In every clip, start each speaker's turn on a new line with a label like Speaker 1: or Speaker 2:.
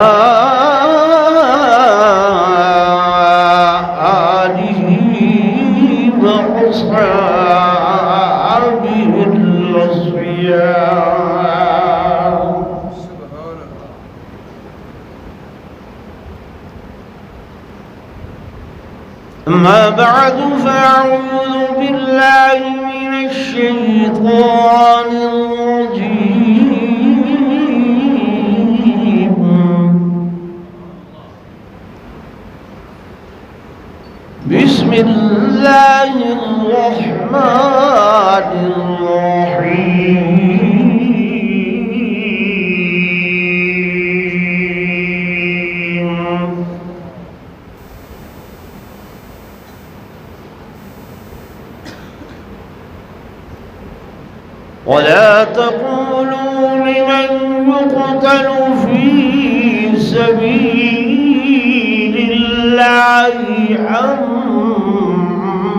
Speaker 1: آله وأصحابه الأصفياء. أما بعد فأعوذ بالله من الشيطان الرجيم. بسم الله الرحمن الرحيم. ولا تقولوا لمن يقتل في سبيل الله أموات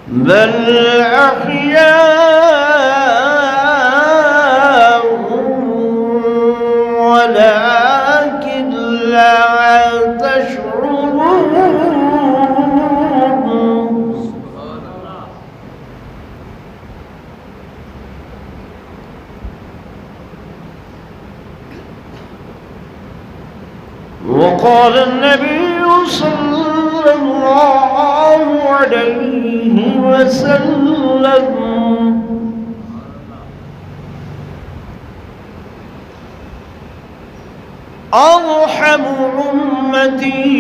Speaker 1: بل أحياء ولكن لا تشعرون. وقال النبي صلى الله عليه وسلم: أرحم أمتي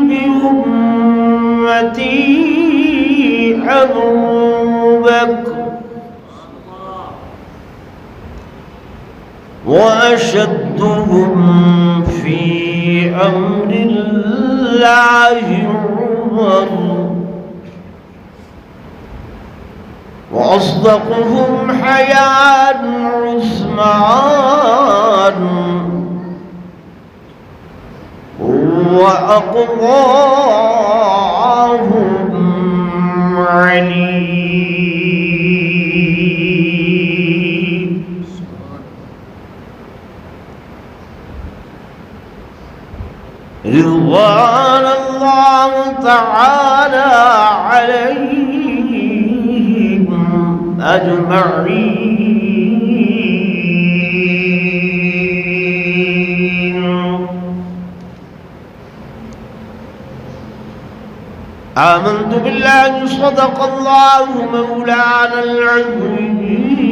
Speaker 1: بأمتي أبو بكر، وأشدهم في أمر الله عمر، وأصدقهم حياء عثمان، وأقضاهم علي. رضوان الله تعالى عليهم أجمعين. آمنت بالله صدق الله مولانا العظيم،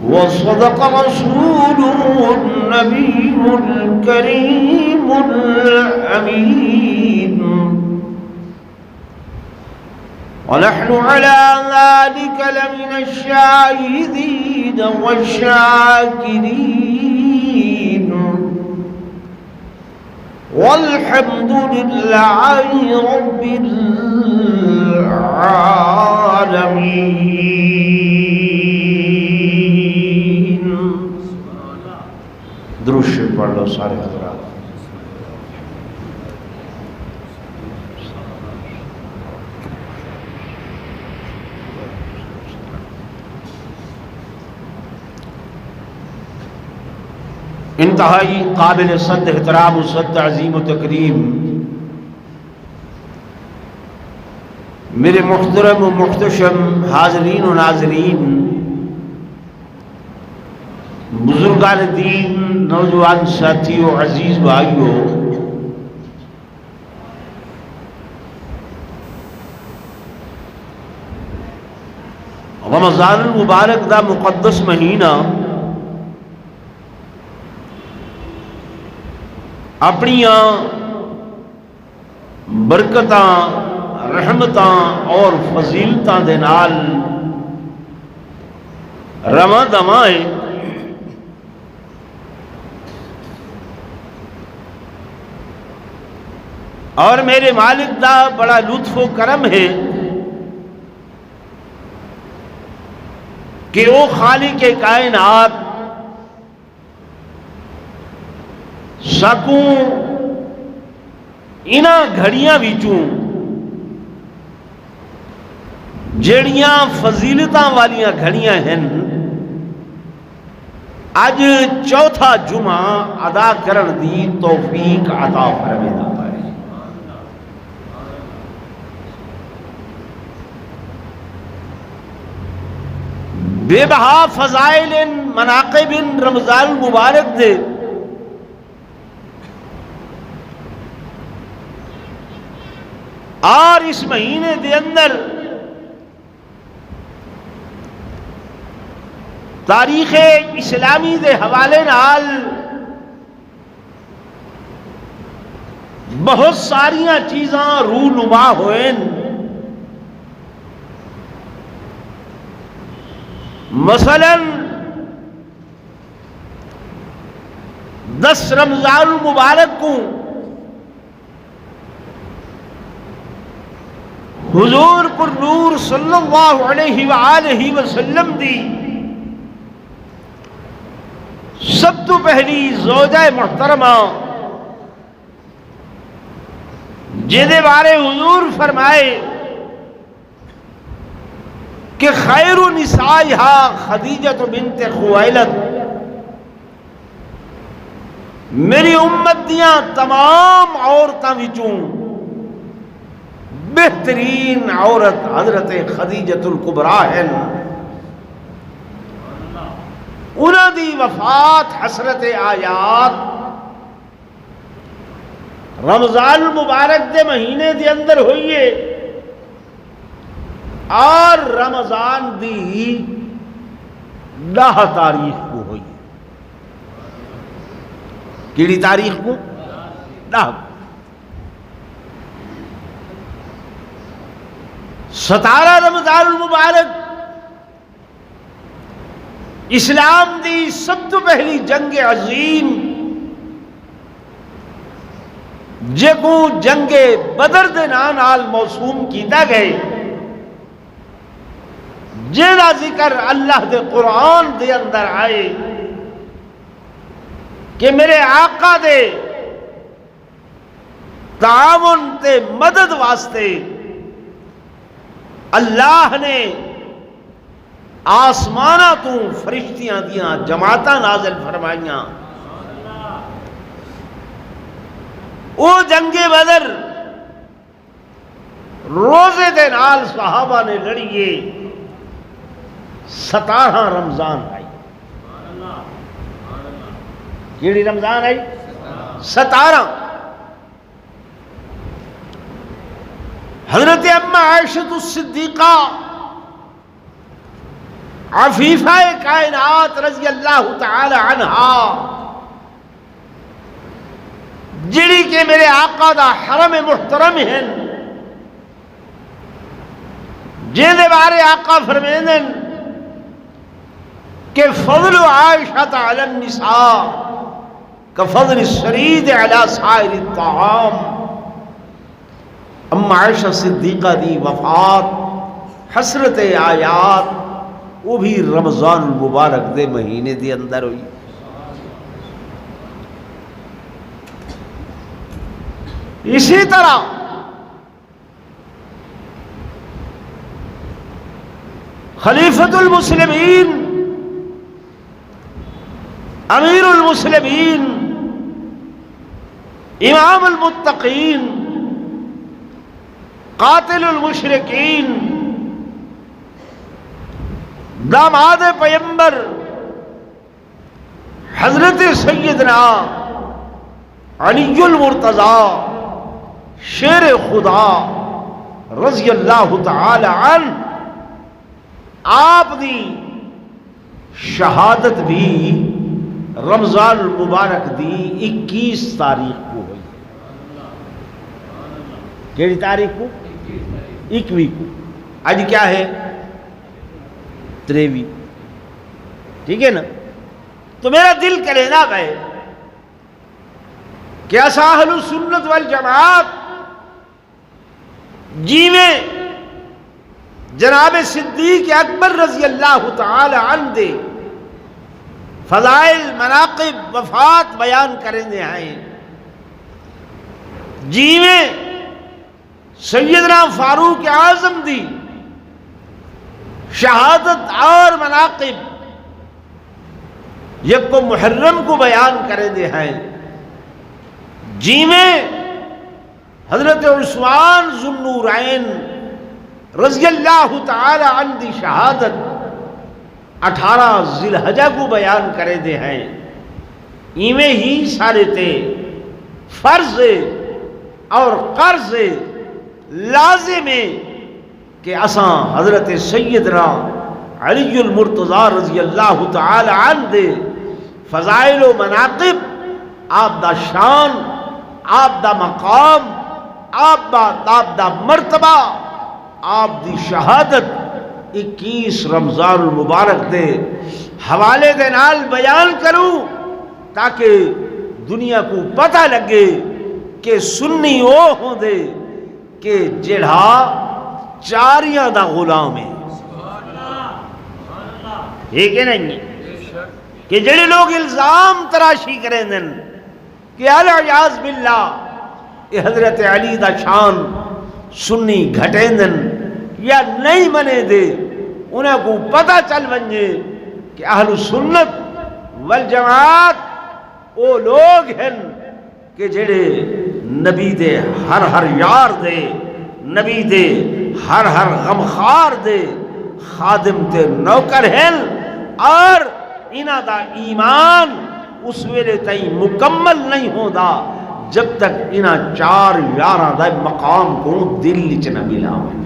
Speaker 1: وصدق رسوله النبي الكريم الأمين، ونحن على ذلك لمن الشاهدين والشاكرين، والحمد لله رب العالمين. درود شریف پڑھ لو سارے حضرات. انتہائی قابل صد احترام و صد عظیم و تکریم میرے محترم و محتشم حاضرین و ناظرین، بزرگان دین، نوجوان ساتھیوں، عزیز بھائیوں، رمضان المبارک دا مقدس مہینہ اپنیاں برکتاں، رحمتاں اور فضیلتاں دے نال رواں دواں ہے. اور میرے مالک دا بڑا لطف و کرم ہے کہ وہ خالق کائنات سکوں انہاں گھڑیاں وچوں جڑیاں فضیلتاں والیاں گھڑیاں ہیں اج چوتھا جمعہ ادا کرن دی توفیق عطا فرمائے پائے۔ بے بہا فضائل مناقب رمضان المبارک دے اور اس مہینے دے اندر تاریخ اسلامی دے حوالے نال بہت ساریاں چیزاں رونما ہوئے، مثلا 10 رمضان المبارک کو حضور پر نور صلی اللہ علیہ وآلہ وسلم دی سب تو پہلی زوجہ محترمہ جہدے بارے حضور فرمائے کہ خیر نسائها خدیجہ بنت خویلد، میری امت دیاں تمام عورتاں وچوں بہترین عورت حضرت خدیجہ الکبریٰ ہے۔ انہاں دی وفات حسرت آیات رمضان المبارک دے مہینے دے اندر ہوئی ہے اور رمضان دی 10 تاریخ کو ہوئی ہے۔ کیڑی تاریخ کو؟ 10 17 رمضان المبارک اسلام دی سب تو پہلی جنگ عظیم جگو جنگ بدر دے نام نال موسوم کیتا گئے، جہاں ذکر اللہ دے قرآن دے اندر آئے کہ میرے آقا دے تعاون تے مدد واسطے اللہ نے آسمانہ تو فرشتیاں دیاں جماعتاں نازل فرمائیاں۔ او جنگ بدر روزے دے نال صحابہ نے لڑیے 17 رمضان آئی۔ کیڑی رمضان آئی؟ 17۔ حضرت اما عائشہ الصدیقہ عفیفہ کائنات رضی اللہ تعالی عنہا جڑی کہ میرے آقا دا حرم محترم ہیں، جہدے بارے آقا فرمیندے کہ فضل عائشہ علی النساء کفضل السرید علی سائر الطعام۔ اما عائشہ صدیقہ دی وفات حسرت آیات وہ بھی رمضان المبارک دے مہینے دی اندر ہوئی۔ اسی طرح خلیفۃ المسلمین امیر المسلمین امام المتقین قاتل المشرکین داماد پیمبر حضرت سیدنا علی المرتضیٰ شیر خدا رضی اللہ تعالی عنہ، آپ دی شہادت بھی رمضان المبارک دی 21 تاریخ کو ہوئی۔ کیڑی تاریخ کو؟ 21 کو۔ آج کیا ہے؟ 23۔ ٹھیک ہے نا؟ تو میرا دل کرے نا بھائی کہ ایسا اہل سنت والجماعت جی میں جناب صدیق اکبر رضی اللہ تعالی عنہ دے فضائل مناقب وفات بیان کریں دے آئیں، جیویں سیدنا فاروق اعظم دی شہادت اور مناقب یکو محرم کو بیان کرے دے ہیں، جیویں حضرت عثمان ذو النورین رضی اللہ تعالی عنہ دی شہادت 18 ذی الحجہ کو بیان کرے دے ہیں، ایویں ہی سارے تے فرض اور قرض لازم ہے کہ اساں حضرت سیدنا علی المرتضی رضی اللہ تعالی عنہ دے فضائل و مناقب، آپ دا شان، آپ دا مقام، آپ دا مرتبہ، آپ دی شہادت 21 رمضان المبارک دے حوالے دے نال بیان کروں تاکہ دنیا کو پتہ لگے کہ سنی وہ ہوں دے کہ جڑا چاریاں دا غلام ہے، ٹھیک ہے نہیں کہ جڑے لوگ الزام تراشی کریں دن کہ العیاذ باللہ یہ حضرت علی دا شان سنی گھٹیں دن یا نہیں منے دے، انہیں کو پتہ چل بنجے کہ اہل سنت والجماعت وہ لوگ ہیں کہ جڑے نبی دے ہر یار دے، نبی دے ہر غمخار دے خادم تے نوکر ہیں، اور انہاں دا ایمان اس ویلے تائیں مکمل نہیں ہوندا جب تک انہاں 4 یاراں دا مقام کو دل وچ نہ ملا ہوئے۔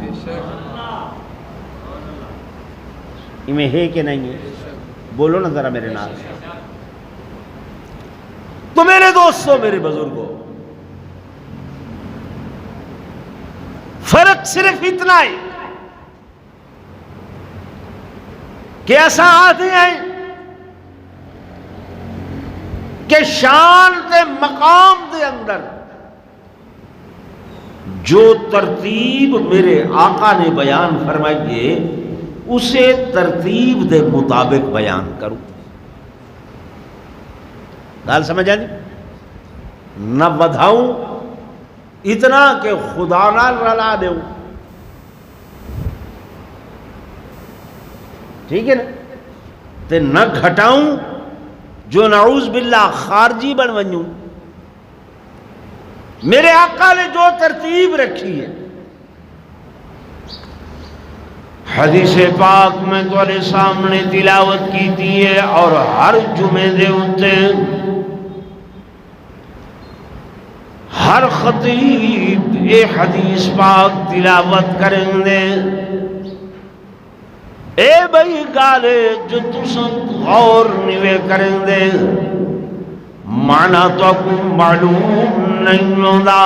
Speaker 1: میں ہے کہ نہیں ہے؟ بولو نا ذرا میرے نال۔ تو میرے دوستوں، میرے بزرگوں، فرق صرف اتنا ہے کہ ایسا آتے ہیں کہ شان تے مقام دے اندر جو ترتیب میرے آقا نے بیان فرمائیے اسے ترتیب دے مطابق بیان کروں۔ گال سمجھ آئی؟ نہ بدھاؤں اتنا کہ خدا نہ رلا دوں، ٹھیک ہے نا، تے نہ گھٹاؤں جو نعوذ باللہ خارجی بن ونجوں۔ میرے آقا نے جو ترتیب رکھی ہے حدیث پاک میں تمہارے سامنے تلاوت کی ہے، اور ہر جمعے دے ہوتے ہر خطیب اے حدیث پاک تلاوت کریں دے۔ اے بھائی گالے جو تسن غور نوے کریں دے، معنی تو کو معلوم نہیں ہوتا،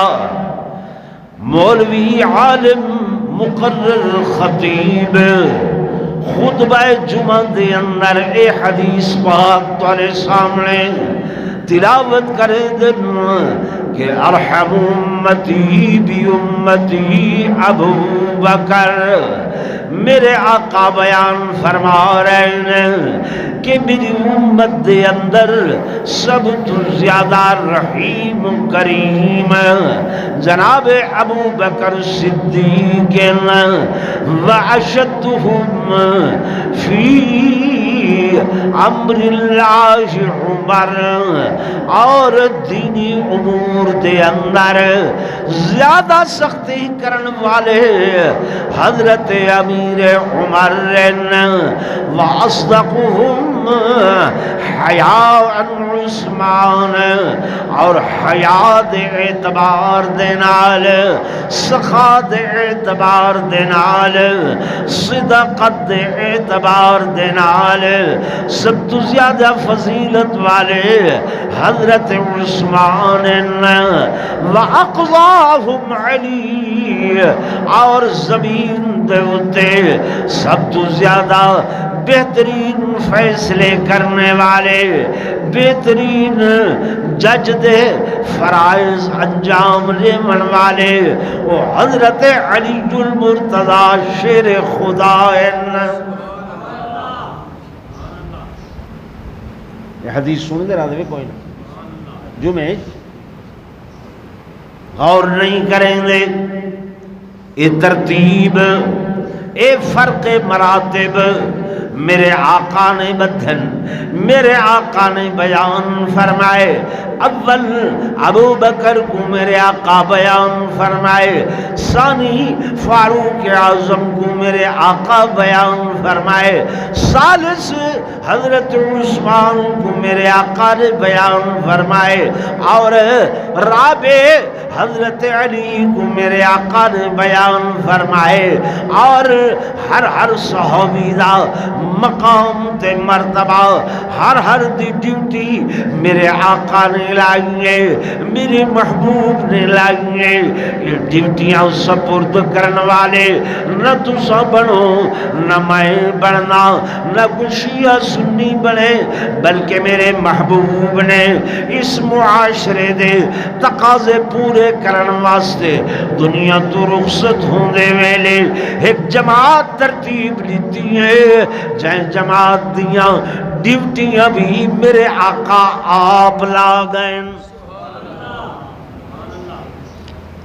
Speaker 1: مولوی عالم مقرر خطیب خطبہ جمعہ دے اندر اے حدیث پاک تمہارے سامنے تلاوت کرے دن کہ ارحم امتی بی امتی ابو بکر۔ میرے آقا بیان فرما رہے ہیں کہ میری امت دے اندر سب تو زیادہ رحیم کریم جناب ابو بکر صدیق واشدہم فی امر اللہ عمر، اور دینی امور دے اندر زیادہ سختی کرن والے حضرت امیر عمر، واصدقہم حیاء عثمان، اور حیاء دے اعتبار دے نال، سخا دے اعتبار دے نال، صداقت دے اعتبار دے نال سب تو زیادہ فضیلت والے حضرت عثمان، وَأَقْضَاهُمْ عَلِيٌّ، اور زمین دے اتے سب تو زیادہ بہترین فیصلے کرنے والے، بہترین جج دے فرائض انجام لیون والے وہ حضرت علی المرتضی شیر خدا۔ یہ حدیث سن دے رہا دے کوئی نہ جمعے غور نہیں کریں گے. اے ترتیب، اے فرق مراتب میرے آقا نے بدھن، میرے آقا نے بیان فرمائے. اول ابو بکر کو میرے آقا بیان فرمائے، ثانی فاروق اعظم کو میرے آقا بیان فرمائے، ثالث حضرت عثمان کو میرے آقا نے بیان فرمائے، اور رابع حضرت علی کو میرے آقا نے بیان فرمائے. اور ہر صحابی دا مقام تے مرتبہ، ہر دی ڈیوٹی میرے آقا نے لائی ہے، میرے محبوب نے لائی ہے. یہ ڈیوٹیاں سپرد کرنے والے نہ تسا بنو، نہ میں بننا، نہ کچھ شیعہ سنی بنے، بلکہ میرے محبوب نے اس معاشرے دے تقاضے پورے کرن واسطے دنیا تو رخصت ہوندے ویلے ایک جماعت ترتیب لیتی ہے، جائیں جماعت دیاں ڈیوٹیاں بھی میرے آقا آپ لا گئے.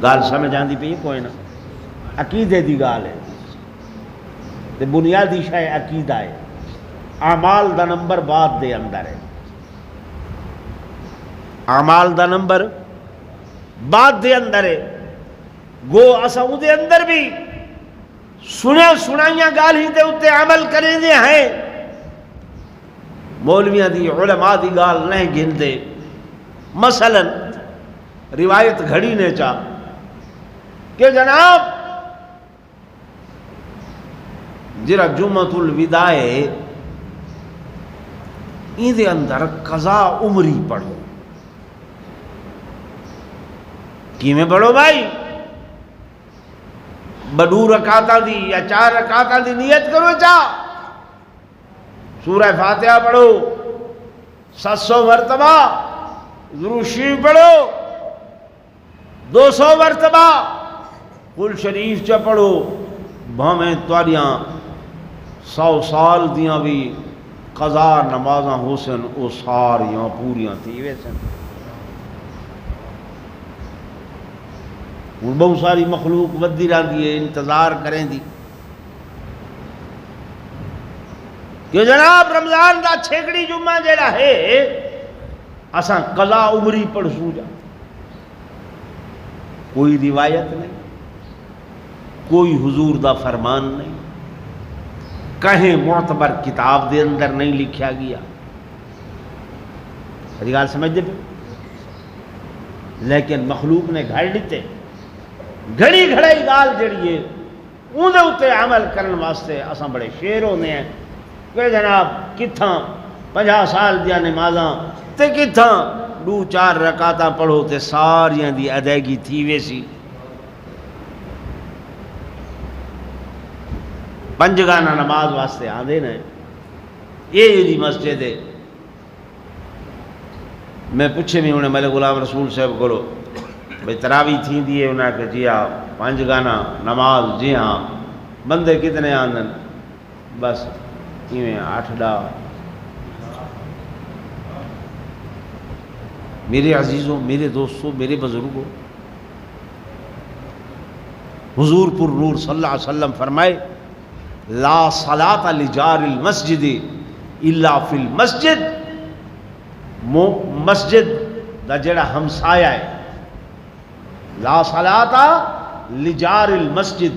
Speaker 1: گال سمجھ آندی پئی کوئی نہ؟ عقیدے دی گال ہے تے بنیادی شے عقیدہ ہے. اعمال دا نمبر بعد دے اندر ہے، اعمال دا نمبر بعد دے اندر ہے. گو اسا او دے اندر بھی سنے سنائیاں گالی دے اتے عمل کریں دے ہیں. مولویاں دی علماء دی گال نہیں گن دے. مثلا روایت گھڑی نے چاہ کہ جناب جرا جمعۃ الوداع این دے اندر قضا عمری پڑھو. کی میں پڑھو بھائی؟ بدو رکعتاں دی یا 4 رکعتاں دی نیت کرو. چاہ سورہ فاتحہ پڑھو 700 مرتبہ، درود شریف پڑھو 200 مرتبہ، قل شریف چا پڑھو. بھامیں تواریاں 100 سال دیاں بھی قضا نمازاں حسن او ساریاں پوریاں تھی ویسن. بہت ساری مخلوق ودی رہی ہے، انتظار کریں دی کہ جناب رمضان دا چھیکڑی جمعہ جیڑا ہے اساں قضا عمری پڑھ سو جا. کوئی روایت نہیں، کوئی حضور دا فرمان نہیں، کہیں معتبر کتاب دے اندر نہیں لکھا گیا. میری گال سمجھ دے. لیکن مخلوق نے گھڑ لیتے، گھڑی گھڑائی گال جڑی ہے اون دے اتے عمل کرن واسطے اساں بڑے شیر ہونے ہیں کہ جناب کتھاں 50 سال دیا نمازاں تے کتھاں 2-4 رکعتاں پڑھو تے ساریاں دی ادائیگی تھی ویسی. 5 گانا نماز واسطے آندے نے. یہ دی مسجد ہے. میں پوچھے بھی انہیں ملک غلام رسول صاحب کو بھئی تراوی تھی دیئے، انہیں کہ جی ہاں 5 گانا نماز، جی ہاں. بندے کتنے آندن؟ بس 8-10. میرے عزیزوں، میرے دوستوں، میرے بزرگوں، حضور پر نور صلی اللہ علیہ وسلم فرمائے لا صلاۃ لجار المسجد الا فی المسجد. مسجد دا جڑا ہمسایا ہے، لا صلاۃ لجار المسجد،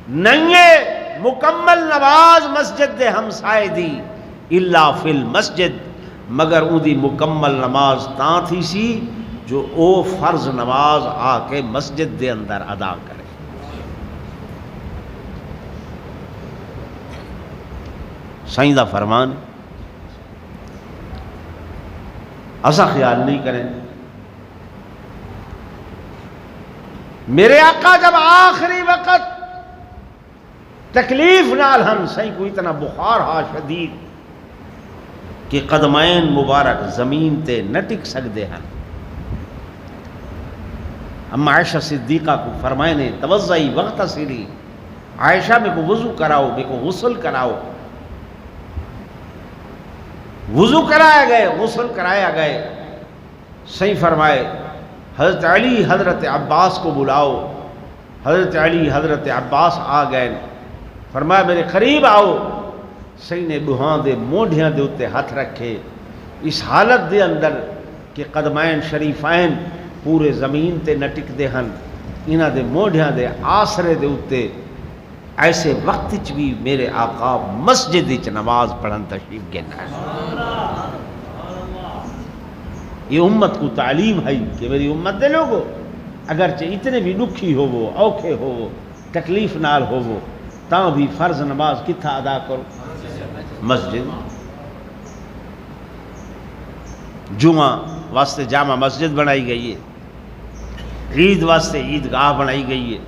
Speaker 1: نہیں ہے مکمل نماز مسجد دے ہمسائے دی الا فی المسجد، مگر اون دی مکمل نماز تاں تھی سی جو او فرض نماز آ کے مسجد دے اندر ادا کرے. سائیں دا فرمان ایسا خیال نہیں کریں. میرے آقا جب آخری وقت تکلیف نال ہم سائیں کو اتنا بخار ہا شدید کہ قدمین مبارک زمین تے نہ ٹک سکتے ہیں. اما عائشہ صدیقہ کو فرمائے نے توضعی واغتسلی، عائشہ میں کو وضو کراؤ، میں کو غسل کراؤ. وضو کرایا گئے، غسل کرایا گئے. صحیح فرمائے حضرت علی حضرت عباس کو بلاؤ. حضرت علی حضرت عباس آ گئے. فرمایا میرے قریب آؤ. سی نے ڈوہاں دے موڈیاں دے اتے ہاتھ رکھے اس حالت دے اندر کہ قدمین شریفین پورے زمین تے نٹک دے ہن. انہاں دے موڈیاں دے آسرے دے اتے ایسے وقت چ بھی میرے آقا مسجد وچ نماز پڑھن تشریف گنا ہے. یہ امت کو تعلیم ہے کہ میری امت دے لوگو اگرچہ اتنے بھی دکھی ہوو اوکھے ہوو تکلیف نال ہوو تاں بھی فرض نماز کتھا ادا کرو؟ مسجد. جمعہ واسطے جامع مسجد بنائی گئی ہے. عید واسطے عیدگاہ بنائی گئی ہے.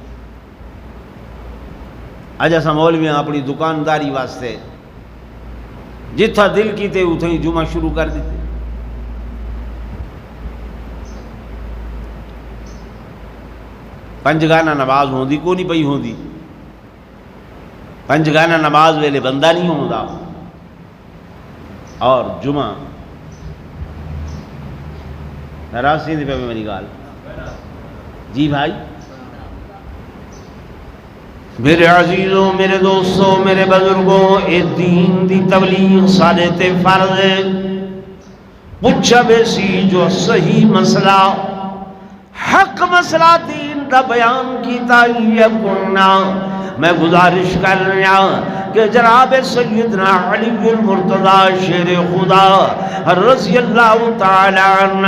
Speaker 1: اج اساں مولویاں اپنی دکانداری واسطے جتھا دل کیتے اتھیں جمعہ شروع کر دیتے. پنج گانا نماز ہوندی کو نہیں پئی ہوندی. پنج گانا نماز ویلے بندہ نہیں ہوندا. اور جمعہ ناراض تھی پہ میری گال. جی بھائی میرے عزیزوں میرے دوستوں میرے بزرگوں اے دین دی تبلیغ سارے تے فرض ہے. پوچھا بے سی جو صحیح مسئلہ حق مسئلہ دین دا بیان کیتا یہ کرنا. میں گزارش کر رہا کہ جناب سیدنا علی المرتضی شیر خدا رضی اللہ تعالی عنہ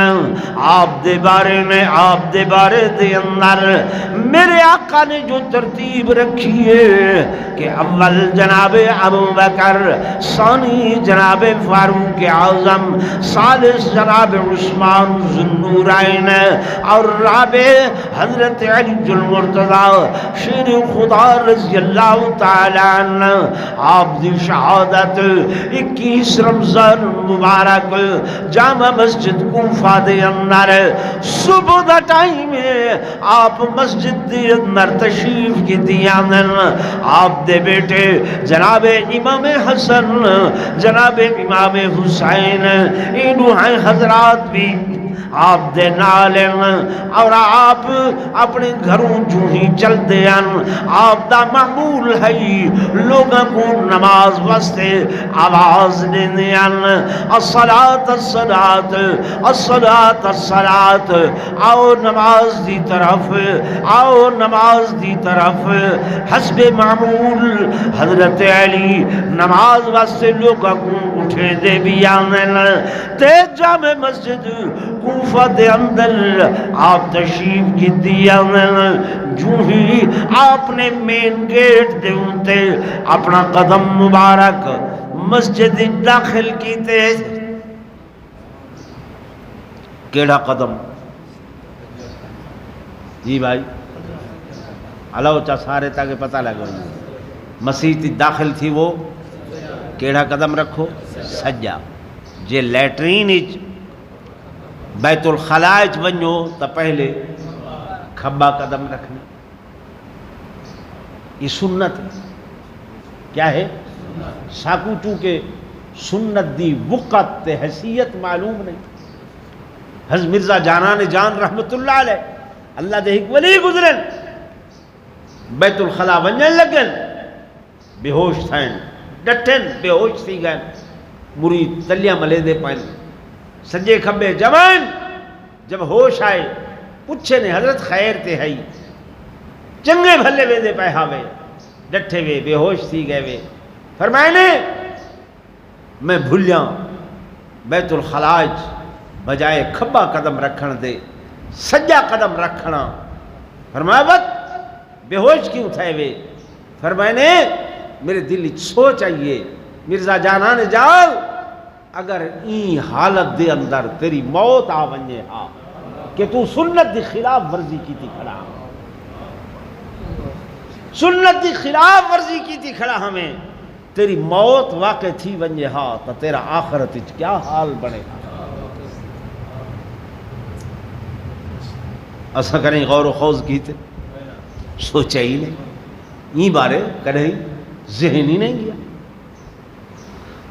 Speaker 1: آپ دے بارے میں آپ دے بارے دے اندر میرے آقا نے جو ترتیب رکھی ہے کہ اول جناب ابو بکر، ثانی جناب فاروق اعظم، ثالث جناب عثمان ذو النورین اور رابع حضرت علی المرتضی شیر خدا رضی اللہ تعالی عنہ. آپ دی شہادت 21 رمضان مبارک جامع مسجد کوفہ دے اندر صبح دا ٹائم ہے. آپ مسجد دے اندر تشریف کی دیانن. آپ دے بیٹے جناب امام حسن جناب امام حسین انہوں ہیں حضرات بھی آپ دے نالن اور آپ اپنے گھروں جو ہی چل دیان. آپ دا معمول ہے لوگاں کو نماز واسطے آواز دیان الصلاۃ الصلاۃ الصلاۃ الصلاۃ. آؤ نماز دی طرف آؤ نماز دی طرف. حسب معمول حضرت علی نماز واسطے لوگاں کو اٹھے دے بیان تے جامع مسجد کوفہ دے اندر آپ تشریف کی دیا. جو ہی آپ نے مین گیٹ دے اونتے اپنا قدم مبارک مسجد داخل کیتے. کیڑا قدم؟ جی بھائی اللہ اچھا سارے تاکہ پتہ لگا. مسجد داخل تھی وہ کیڑا قدم رکھو؟ سجا. جے لیٹرین بیت الخلاء ونجو تو پہلے کھبا قدم رکھنا. یہ سنت ہے. کیا ہے؟ ساکو چونکہ سنت دی وقت تے حیثیت معلوم نہیں. حضرت مرزا جانان جان رحمت اللہ علیہ اللہ دے ایک ولی گزرن بیت الخلاء ونجن لگن بے ہوش تھائن ڈٹن بے ہوش تھی گئن. مرید تلیاں ملے دے پائن سجے کھبے جوان. جب ہوش آئے پوچھے نے حضرت خیر تے ہائی چنگے بھلے وے دے پہ ہاوے ڈٹھے وے بے ہوش تھی گئے وے. فرمائے نے میں بھولیاں بیت الخلاء بجائے کھبا قدم رکھن دے سجا قدم رکھنا. فرمایا وقت بے ہوش کیوں تھے وے؟ فرمائے نے میرے دل سوچ آئیے مرزا جانا نے جاؤ اگر این حالت دے اندر تیری موت آ ونجے ہاں کہ تو سنت دی خلاف ورزی کی تھی کھڑا سنت دی خلاف ورزی کی تھی کھڑا ہمیں تیری موت واقع تھی ونجے ہاں تو تیرا آخرت کیا حال بنے گا. ایسا کریں غور و خوض کی تھے سوچا ہی نہیں. این بارے کریں ذہن ہی نہیں گیا.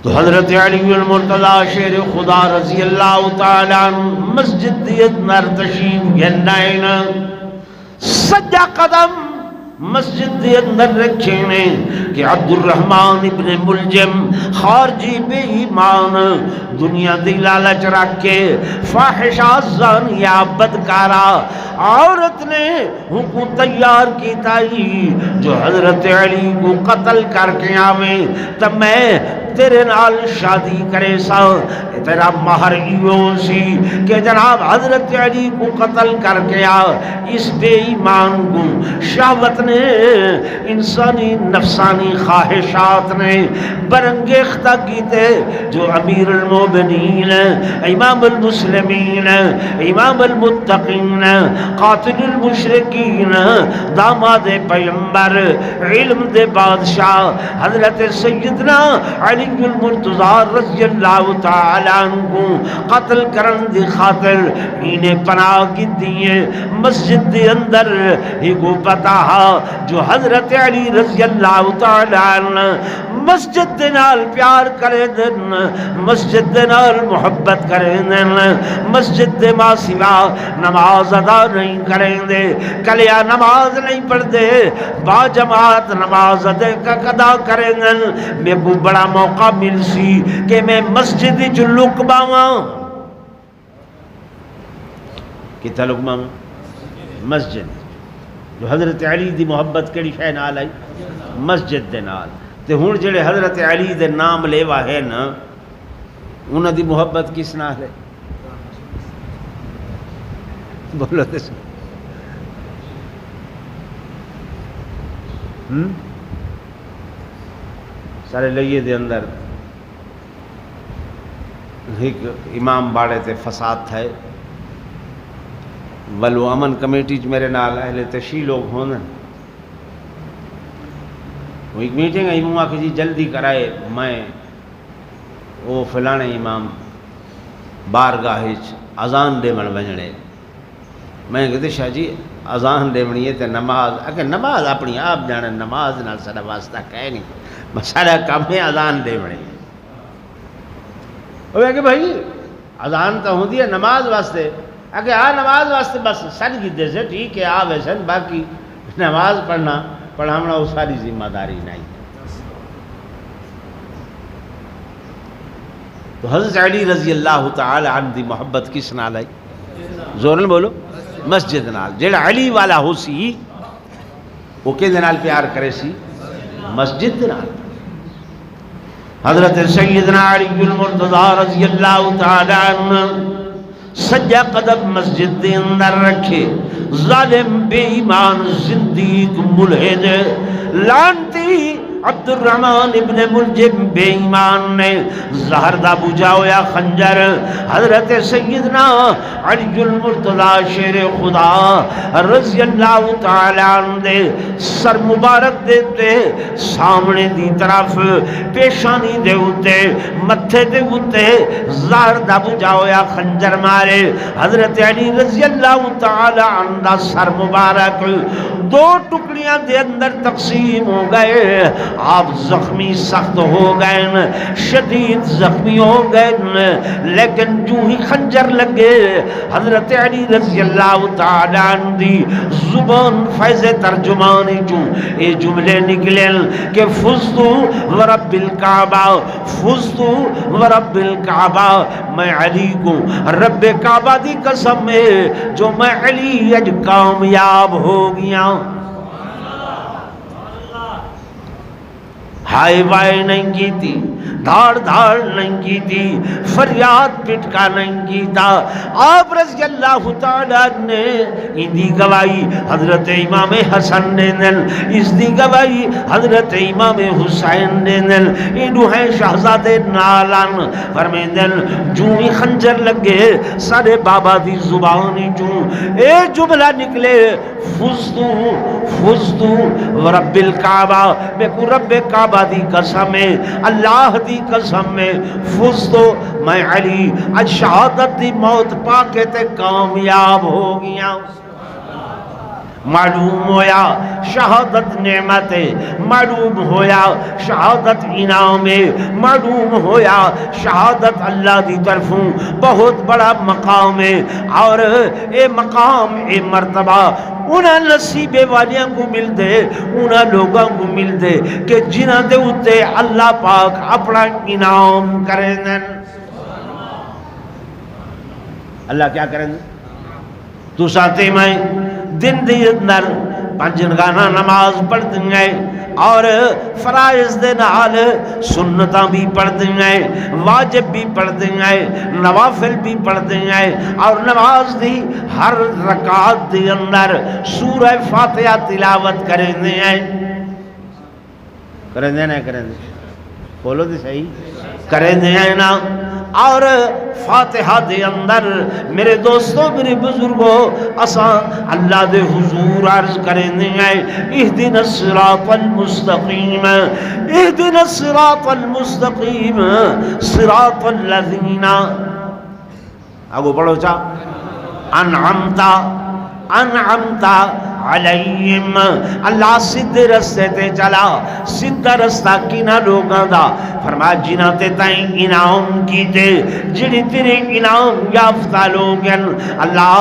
Speaker 1: تو حضرت علی المرتضی شیر خدا رضی اللہ تعالی عنہ مسجد دی اندر تشریف گھنائن سجا قدم مسجد دے اندر رکھے نے کہ عبد الرحمن ابن ملجم خارجی بے ایمان دنیا دی لالچ رکھ کے فاحشہ زانیہ بدکارا عورت نے ان کو تیار کی تائی جو حضرت علی کو قتل کر کے آویں تب میں تیرے نال شادی کرے سا تیرا مہر ایو سی کہ جناب حضرت علی کو قتل کر کے آ اس بے ایمان کو شہوت نے انسانی نفسانی خواہشات نے برانگیختہ کیتے جو امیر المومنین امام المسلمین امام المتقین قاتل المشرکین داماد پیمبر علم دے بادشاہ حضرت سیدنا علی المرتضی رضی اللہ تعالی عنہ قتل کرن دی خاطر انہیں پناہ کی دیئے مسجد دے اندر ہی کو پتا جو حضرت علی رضی اللہ تعالی عنہ مسجد دے نال پیار کرے دن مسجد دے نال محبت کرے دن مسجد دے ماں سوا نماز ادا نہیں کریں دے کلیا نماز نہیں پڑھ دے با جماعت نماز ادا کریں دن میں کو بڑا موقع مل سی کہ میں مسجد جو لک باواں کتا لک باواں مسجد جو حضرت علی دی محبت کیڑی شے نال آئی مسجد دے نال تے ہن جڑے حضرت علی دے نام لیوا ہے نا انہاں دی محبت کس نال ہے بولو تے سارے لئیے دے اندر ایک امام باڑے تے فساد تھے ولو امن کمیٹی میرے نال اہل تشیع لوگ ہونا وہ ایک میٹنگ ہے امام آکے جی جلدی کرائے میں وہ فلانے امام بارگاہ اذان دے من بجنے میں کہتے شاہ جی اذان دے منی ہے تے نماز اگر نماز اپنی آپ جانے نماز نال سارا واسطہ کہے نہیں سارا کام ہے اذان دے منی وہ کہ بھائی اذان تو ہوندی ہے نماز واسطے اگر آ نماز واسطے بس سن گدے سے ٹھیک ہے آ ویسن باقی نماز پڑھانا وہ ساری ذمہ داری نہیں. تو حضرت علی رضی اللہ تعالی عنہ دی محبت کس نال آئی؟ زورن بولو. مسجد نال. جڑا علی والا ہو سی وہ کہ نال پیار کرے سی؟ مسجد نال. حضرت سیدنا علی المرتضی رضی اللہ تعالی عنہ سجا قدم مسجد دے اندر رکھے. ظالم بے ایمان زندیق ملحد لانتی عبد الرحمن ابن ملجم بے ایمان نے زہر دا بجھا ہویا خنجر حضرت سیدنا علی المرتضی شیر خدا رضی اللہ تعالی عنہ دے سر مبارک دیتے سامنے دی طرف پیشانی دے ہوتے متھے دے ہوتے زہر دا بجھا ہویا خنجر مارے. حضرت علی رضی اللہ تعالی عنہ دا سر مبارک دو ٹکڑیاں دے اندر تقسیم ہو گئے. آپ زخمی سخت ہو گئے, شدید زخمی ہو گئے, لیکن جو ہی خنجر لگے حضرت علی رضی اللہ تعالی عنہ دی زبان فیض ترجمانی جو اے جملے نکلے کہ فزتو ورب الکعبہ, فزتو ورب الکعبہ, میں علی کو رب کعبہ دی قسم میں جو میں علی اج کامیاب ہو گیا. ہائے وائے نہیں کی تھی, دھاڑ دھاڑ نہیں کی تھی, فریاد پٹکا نہیں کی تھا. آپ رضی اللہ تعالیٰ نے ان دی گواہی حضرت امام حسن نے دن, اس دی گواہی حضرت امام حسین نے دن. انہوں ہیں شہزادے نالان فرمے دن جو ہی خنجر لگے سارے بابا دی زبانی جو اے جملہ نکلے فزتو فزتو ورب الکعبہ, میں کو رب کعبہ دی قسم ہے, اللہ دی قسم میں فزتو, میں علی اج شہادت دی موت پا کے تے کامیاب ہو گیا. معلوم ہویا شہادت نعمت، معلوم ہویا شہادت انعام، معلوم ہویا شہادت اللہ دی طرفوں بہت بڑا مقام ہے، اور اے مقام اے مرتبہ انہاں نصیبے والیاں کو مل دے، انہاں لوگاں کو مل دے کہ جنہاں دے اتے اللہ پاک اپنا انعام کریں دیں۔ اللہ کیا کریں دیں؟ تو ساتھ میں دن دی اندر پنجگانہ نماز پڑھ دیں اور فرائض دے نال سنتاں بھی پڑھ دیں، واجب بھی پڑھ دیں، نوافل بھی پڑھ دیں، اور نماز دی ہر رکعت دے اندر سورہ فاتحہ تلاوت کریں دیں۔ کریں دیں نا؟ کریں دیں؟ بولو دی صحیح کریں دیں نا؟ اور فاتحہ دے اندر میرے دوستوں میرے بزرگوں اساں اللہ دے حضور عرض کریں دیں اہدنا الصراط المستقیم، اہدنا الصراط المستقیم صراط الذین، آگو پڑھو چا، انعمت علیہم، اللہ سدھے رستے تے چلا، سدھا رستہ کینا لوگاں دا، فرمایا جنہ تے تائیں انعام کیتے، جڑی تیرے انعام یافتہ لوگن، اللہ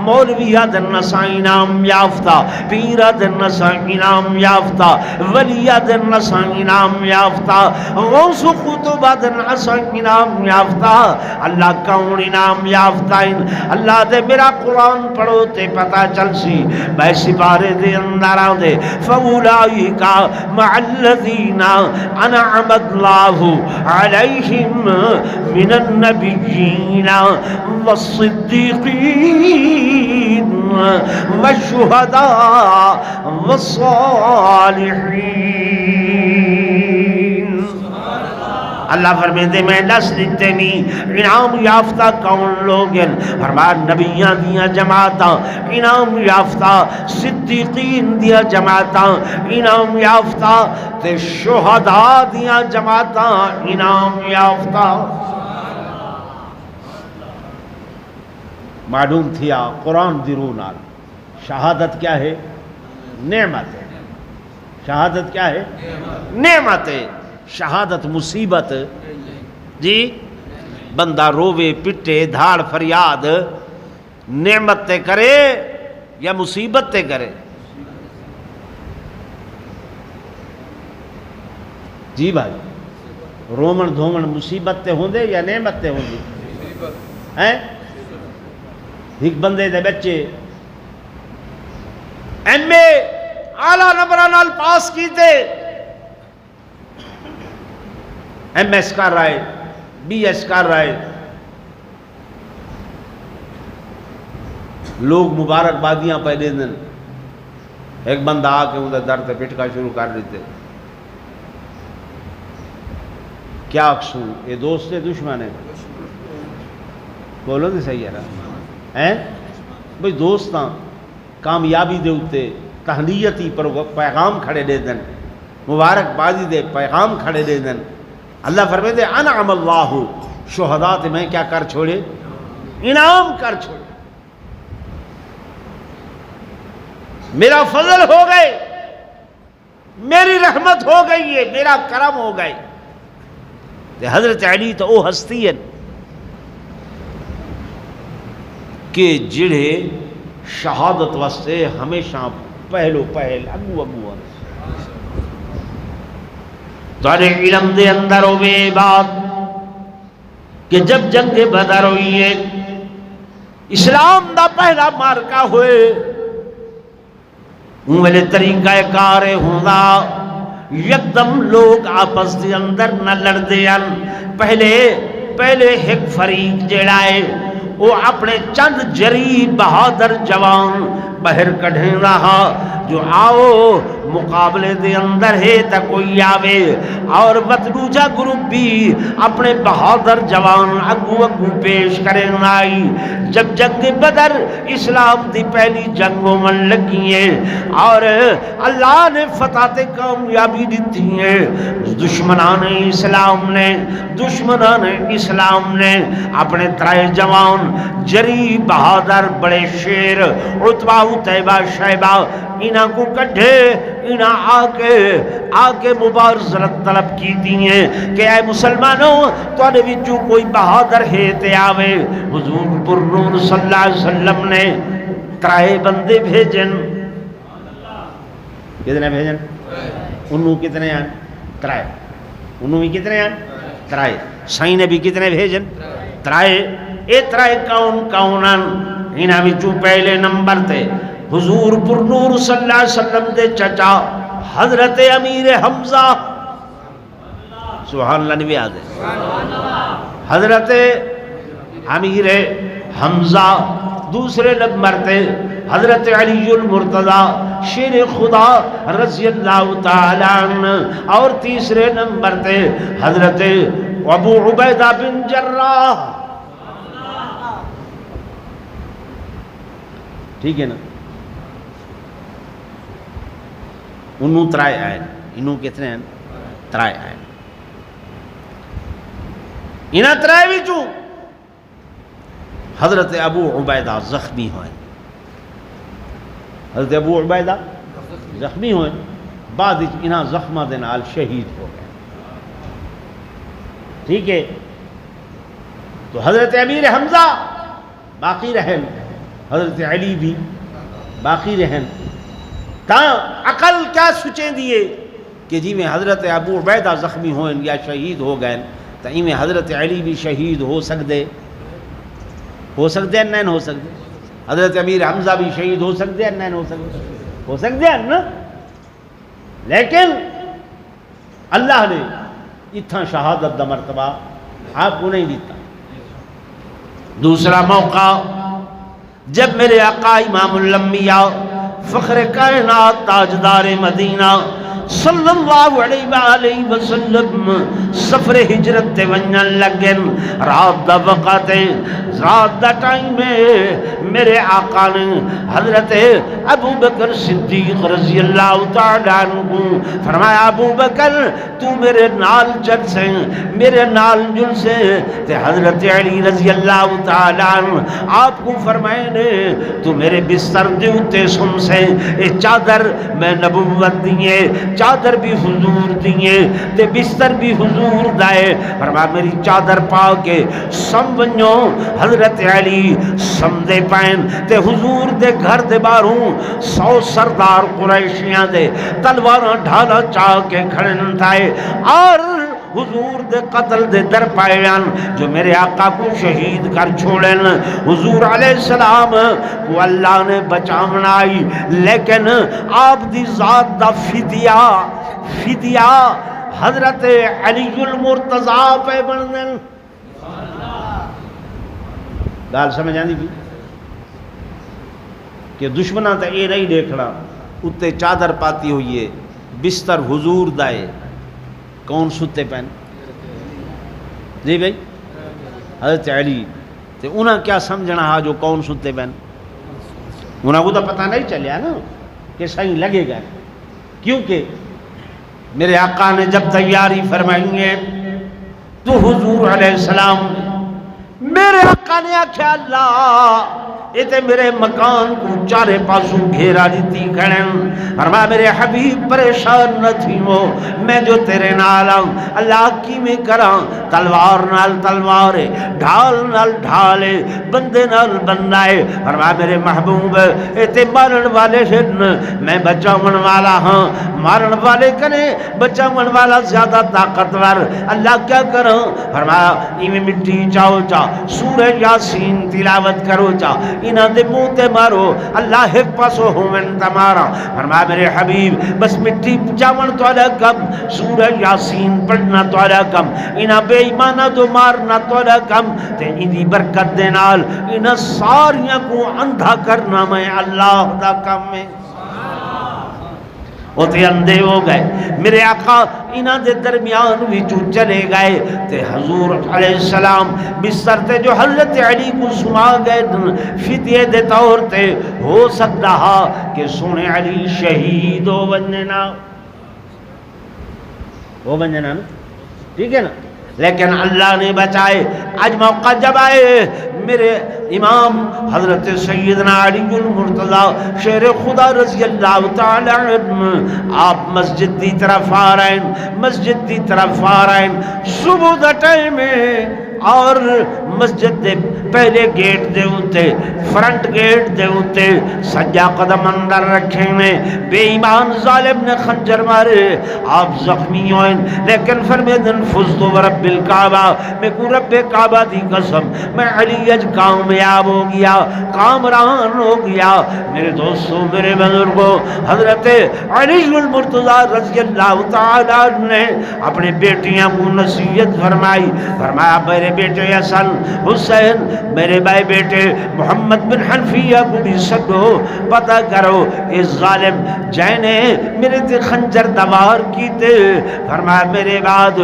Speaker 1: مولویہ دن نسا انعام یافتہ، پیرہ دن نسا انعام یافتہ، ولیہ دن نسا انعام یافتہ، غوث و خطبہ دن نسا انعام یافتہ، اللہ کون انعام یافتہ ان، اللہ دے میرا قرآن پڑھو تے پتہ چل سی، میں سپارے دے اندر آؤ دے فَأُولَئِكَ مَعَ الَّذِينَ أَنْعَمَ اللَّهُ عَلَيْهِمْ مِنَ النَّبِيِّينَ وَالصِّدِّيقِينَ وَالشُّهَدَاءِ وَالصَّالِحِينَ۔ اللہ فرمیندے میں دس دیتے نہیں انعام یافتہ کون لوگ ہیں، فرمایا نبیاں دیاں جماعتاں انعام یافتہ، صدیقین دیاں جماعتاں انعام یافتہ، تے شہداء دیاں جماعتاں انعام یافتہ۔ معلوم تھیا قرآن دی روح نال شہادت کیا ہے؟ نعمت ہے۔ شہادت کیا ہے؟ نعمت ہے۔ شہادت مصیبت جی بندہ رووے پٹے دھاڑ فریاد نعمت تے کرے یا مصیبت تے کرے؟ جی بھائی رومن دھومن مصیبت تے ہوندے یا نعمت تے ہوندی ہیں؟ ایک بندے دے بچے ایم اے اعلیٰ نمبرہ نال پاس کیتے، ایم ایس کر رہا ہے، بی ایس کر رہا ہے، لوگ مبارکبادیاں پہلے دن ایک بندہ آ کے انہیں در تے پٹکا شروع کر دیتے، کیا اقصور یہ دوست ہے دشمن ہے؟ بولو نہیں صحیح ہے نا؟ بھئی دوستاں کامیابی دے اتے تہنیتی پر پیغام کھڑے دے دن، مبارکبادی دے پیغام کھڑے دے دن۔ اللہ فرمائے دے انعم اللہ شہداء تے میں کیا کر چھوڑے؟ انعام کر چھوڑے، میرا فضل ہو گئے، میری رحمت ہو گئی ہے، میرا کرم ہو گئے۔ حضرت علی تو وہ ہستی ہے کہ جڑے شہادت واسطے ہمیشہ پہلو پہل اگو اگو تارے علم دے اندر ہوئے بات کہ جب جنگ بدر ہوئی ہے اسلام دا پہلا مارکہ ہوئے میرے طریقہ کار ہونا یکدم لوگ آپس دے اندر نہ لڑ دیان، پہلے ایک فریق جڑائے وہ اپنے چند جری بہادر جوان باہر کڑھیں رہا جو آؤ مقابلے دے اندر ہے تا کوئی آوے، اور بطلوجہ گروپ بھی اپنے بہادر جوان اگو پیش کریں آئی۔ جب جنگ بدر اسلام دی پہلی جنگوں من لگی ہیں اور اللہ نے فتح کامیابی دیتی ہے، دشمنان اسلام نے اپنے ترائے جوان جری بہادر بڑے شیر عتبہ عتیبہ شیبہ انہاں کو کڈھے انہاں آ کے مبارزت طلب کی دیئے کہ اے مسلمانوں تواڈے وچوں کوئی بہادر ہے تے آوے. حضور پر نور صلی اللہ علیہ وسلم نے ترائے بندے بھیجن. کتنے بھیجن؟ انہوں کتنے ہیں؟ ترائے. انہوں بھی کتنے ہیں؟ ترائے. سائیں نے بھی کتنے بھیجن؟ ترائے. اے ترائے کونن انہاں وچوں پہلے نمبر تے حضور پر نور صلی اللہ علیہ وسلم دے چچا حضرت امیر حمزہ. سبحان اللہ نبی آدھے. حضرت امیر حمزہ. دوسرے نمبر تے حضرت علی المرتضی شیر خدا رضی اللہ تعالی عنہ. اور تیسرے نمبر تے حضرت ابو عبیدہ بن جراح. ٹھیک ہے نا. انہوں ترائے آئے. انہوں کتنے ہیں؟ ترائے آئے. انہاں ترائے بھی چوں حضرت ابو عبیدہ زخمی ہوئے. حضرت ابو عبیدہ زخمی ہوئے. بعد انہاں زخمہ دے نال شہید ہو گئے. ٹھیک ہے. تو حضرت امیر حمزہ باقی رہن, حضرت علی بھی باقی رہن. تاں عقل کیا سوچیں دیئے کہ جی میں حضرت ابو عبیدہ زخمی ہوئے یا شہید ہو گئے تو میں حضرت علی بھی شہید ہو سکتے ہیں نہیں ہو سکتے. حضرت امیر حمزہ بھی شہید ہو سکتے ہیں نہیں ہو سکتے ہیں نا. لیکن اللہ نے اتنا شہادت دا مرتبہ آپ کو نہیں دیتا. دوسرا موقع جب میرے آقا امام الانبیاء فخر کائنات تاجدار مدینہ صلی اللہ علیہ وآلہ وسلم سفر ہجرت تے ونجن لگن. رات دا وقت ہے, رات دا ٹائم ہے. میرے آقا نے حضرت ابو بکر صدیق رضی اللہ تعالیٰ عنہ فرمایا ابو بکر تو میرے نال چل سے, میرے نال جل سے. تے حضرت علی رضی اللہ تعالیٰ عنہ آپ کو فرمائے نے تو میرے بستر دے اتے سن سے. اے چادر میں نبوت دیئے, چادر بھی حضور دیئے تے بستر بھی حضور دائے. فرما میری چادر پا کے سم ونجو. حضرت علی سم دے پائن تے حضور دے گھر دے باروں 100 سردار قریشیاں دے تلواراں ڈھالا چاہ کے کھڑن تھائے اور حضور دے قتل دے در پائیان جو میرے آقا کو شہید کر چھوڑن. حضور علیہ السلام کو اللہ نے بچامنا آئی لیکن آپ دی ذات دا فدیہ حضرت علی المرتضی پہ بندن. گال سمجھ آندی بھی کہ دشمنہ تے اے نہیں دیکھنا اتے چادر پاتی ہوئی ہے, بستر حضور دائے, کون ستے پہن جی بھائی حضرت علی. تے انہاں کیا سمجھنا ہا جو کون ستے پہن, انہاں کو تو پتہ نہیں چلیا نا کہ صحیح لگے گا. کیونکہ میرے آقا نے جب تیاری فرمائی ہے تو حضور علیہ السلام میرے آقا نے آکھیا اللہ یہ تے میرے مکان کو چارے پاسوں گھیرا دیتی کھڑن. فرمایا میرے حبیب پریشان نہ تھی ہو, میں جو تیرے نال ہوں اللہ کی میں کراں. تلوار نال تلوار ہے, ڈھال نال ڈھال ہے, بندے نال بندہ ہے. فرمایا میرے محبوب یہ تے مارن والے ہن, میں بچاون والا ہاں. مارن والے کنے بچاون والا زیادہ طاقتور. اللہ کیا کروں؟ فرمایا ایویں مٹی چاہو چا سورہ یاسین تلاوت کرو چا انہاں دے منہ تے مارو اللہ ایک پاسو ہومن تمارا. فرمایا میرے حبیب بس مٹی چاون تواڈا کم, سورہ یاسین پڑھنا تواڈا کم, انہاں بے ایمانہ تو مارنا تواڈا کم. تے ایندی برکت دے نال انہاں ساریاں کو اندھا کرنا میں اللہ دا کم ہے. وہ تے اندھے ہو گئے. میرے آقا انہاں دے درمیان وچوں چلے گئے تے حضور علیہ السلام بستر تے جو حضرت علی کو سما گئے فدیے دے طور تے ہو سکتا ہا کہ سونے علی شہید ہو ونجنا نا. ٹھیک ہے نا. لیکن اللہ نے بچائے. آج موقع جب آئے میرے امام حضرت سیدنا علی المرتضی شیر خدا رضی اللہ تعالی عنہ آپ مسجد دی طرف آ رہے ہیں، مسجد دی طرف آ رہے ہیں صبح دا ٹائم ہے، اور مسجد دے پہلے گیٹ دے ہوتے فرنٹ گیٹ دے ہوتے سجا قدم اندر رکھے نے، بے ایمان ظالم نے خنجر مارے، آپ زخمی ہوئے، لیکن فرمیدن فزتو ورب الکعبہ، میں کو رب کعبہ دی قسم میں علی اج کامیاب ہو گیا، کامران ہو گیا۔ میرے دوستو، میرے بزرگوں، حضرت علی المرتضی رضی اللہ تعالیٰ عنہ نے اپنے بیٹیاں کو نصیحت فرمائی، فرمایا میرے بیٹے حسن حسین، میرے بھائی بیٹے محمد بن حنفیہ کو بھی سدو، پتہ کرو اس ظالم جینے میرے تے خنجر دوار کیتے، فرمایا میرے بعد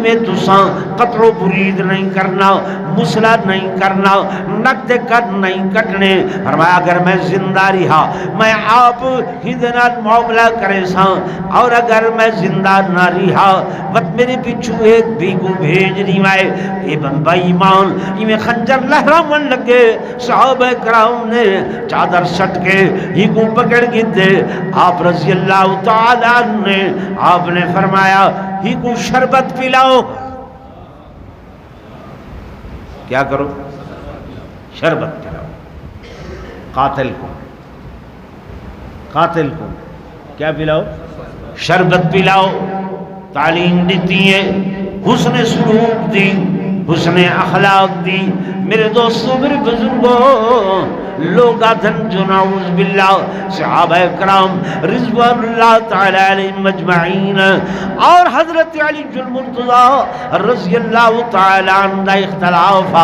Speaker 1: میں تساں قطع و برید نہیں کرنا، مسلح نہیں کرنا، نقد کٹ نہیں کٹنے، فرمایا اگر میں زندہ رہا میں آپ ہی دنات معاملہ کرے ساں، اور اگر میں زندہ نہ رہا وقت میرے پیچھو ایک بھی کو بھیج نہیں آئے، اے بندہ ایمان میں خنجر لہرامن لگے، صحابہ کرام نے چادر سٹ کے ہی کو پکڑ گئے دے، آپ رضی اللہ تعالیٰ نے آپ نے فرمایا ہی کو شربت پلاؤ، کیا کرو؟ شربت پلاؤ، قاتل کو کیا پلاؤ؟ شربت پلاؤ۔ تعلیم دیتی ہے، حسن سلوک دی، حسن اخلاق دی۔ میرے دوستوں، میرے بزرگوں، لوگ آدھن جو نعوذ باللہ صحابہ کرام رضوان اللہ تعالی علیہم مجمعین اور حضرت علی المرتضی رضی اللہ تعالی عنہ اختلاف،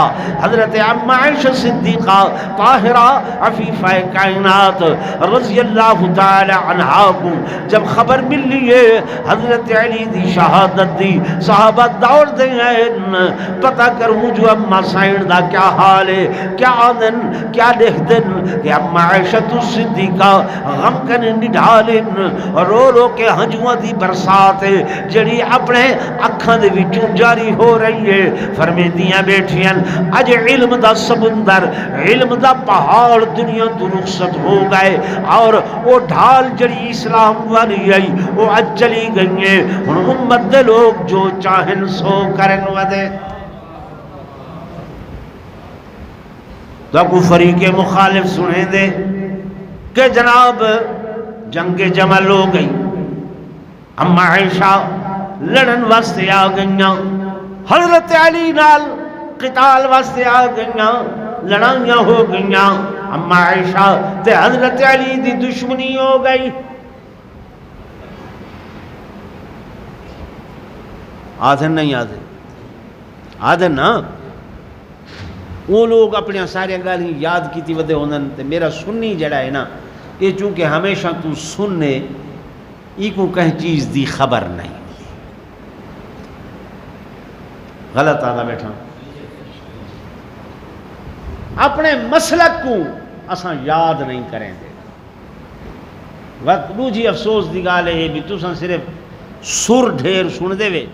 Speaker 1: حضرت ام عائشہ صدیقہ طاہرہ عفیفہ کائنات رضی اللہ تعالی عنہا کو جب خبر ملی ہے حضرت علی دی شہادت دی، صحابہ دوڑ دے ہیں پتہ کر مجھو اما سائن دا کیا حال ہے، کیا آدن کیا لکھ دن کہ اما عائشہ صدیقہ غم کنے نڈھالن رو رو کے ہنجوہ دی برسات ہے جڑی اپنے اکھاں دے وچوں جاری ہو رہی ہے، فرمے دیاں بیٹھیاں اج علم دا سمندر، علم دا پہاڑ دنیا تو رخصت ہو گئے، اور وہ ڈھال جڑی اسلام والی آئی وہ اج چلی گئی ہے، ہن امت دے لوگ جو چاہن سو کرن ودے۔ تو کو فریق مخالف سنے دے کہ جناب جنگ جمل ہو گئی، اما عائشہ لڑن واسطے آ گئیاں، حضرت علی نال قتال واسطے آ گئیاں، لڑائیاں ہو گئیاں، اما عائشہ تے حضرت علی دی دشمنی ہو گئی۔ آدھن نہیں آدھن نا، وہ لوگ اپنے سارے گالی یاد کی تھی ودے ہونن تے میرا سنی جڑا ہے نا یہ چونکہ ہمیشہ تو سننے ای کو کہیں چیز دی خبر نہیں، غلط آدھا بیٹھا اپنے مسلک کو اساں یاد نہیں کریں دے، وقت دوجی افسوس دی گالے ہے بھی تساں صرف سر ڈھیر سن دے وے،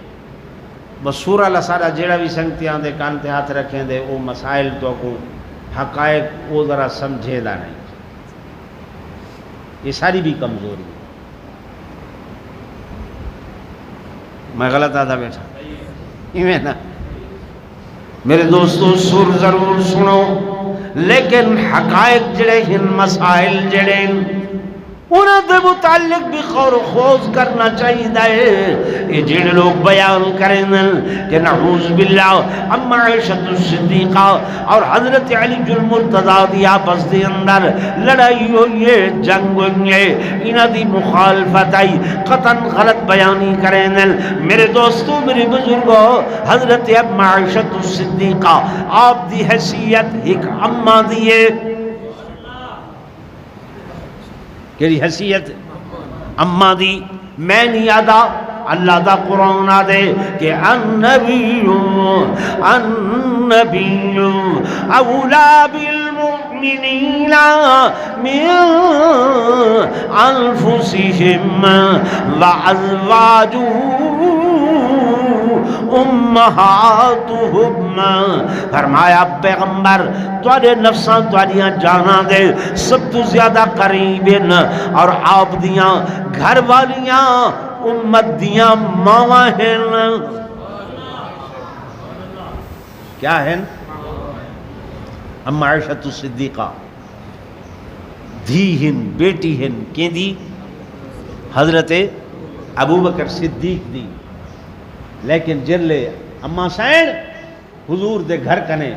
Speaker 1: بس سور اللہ سارا جیڑا بھی سنگتی آن دے کان تے ہاتھ رکھیں دے وہ مسائل تو کو حقائق وہ ذرا سمجھے دا نہیں، یہ ساری بھی کمزوری ہے۔ میں غلط آدھا بیٹھا ایویں نا میرے دوستو، سر ضرور سنو لیکن حقائق جڑے ہن مسائل جڑے انہاں دے متعلق بھی خور و خوض کرنا چاہیے۔ یہ جن لوگ بیان کریں کہ نعوذ باللہ اما عائشہ صدیقہ اور حضرت علی المرتضی دی آپس دے اندر لڑائی ہوئی ہے، جنگ ہوئی ہے، انہاں دی مخالفت آئی، قطعاً غلط بیانی کریں۔ میرے دوستو، میرے بزرگوں، حضرت اما عائشہ صدیقہ آپ دی حیثیت ایک اما دیئے، کہ حیثیت اما دی میں نہیں آدھا اللہ دا قرآن آدھے کہ النبی اولا بالمؤمنین من انفسہم وازواجہ امہاتہم، فرمایا پیغمبر تواڈے نفساں تواڈیاں جاناں دے سب تو زیادہ قریب ہیں اور آپ دیاں گھر والیاں امت دیاں ماواں ہیں. کیا ہیں؟ اما عائشہ صدیقہ دھی ہن بیٹی ہن کی دی حضرت ابو بکر صدیق دی. لیکن جلے اما سین حضور دے گھر کنے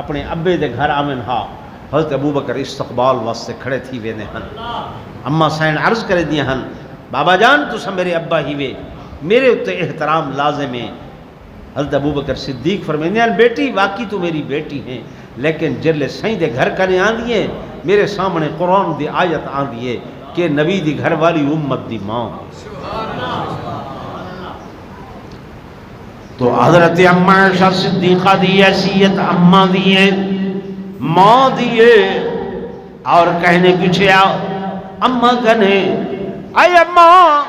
Speaker 1: اپنے ابے دے گھر آمن ہا حضرت ابو بکر استقبال واسطے کھڑے تھی ویندے ہن. اما سین عرض کرے دیا ہن بابا جان تسا میرے ابا ہی وے میرے اتے احترام لازم ہے. حضرت ابو بکر صدیق فرمیندے ہیں بیٹی واقعی تو میری بیٹی ہیں لیکن جلے سائیں دے گھر کنے آن دیے میرے سامنے قرآن دی آیت آن دیے کہ نبی دی گھر والی امت دی ماں. تو حضرت اما عائشہ صدیقہ دی حیثیت اماں دیے ماں دیے اور کہنے پیچھے آؤ اماں کہنے اے اماں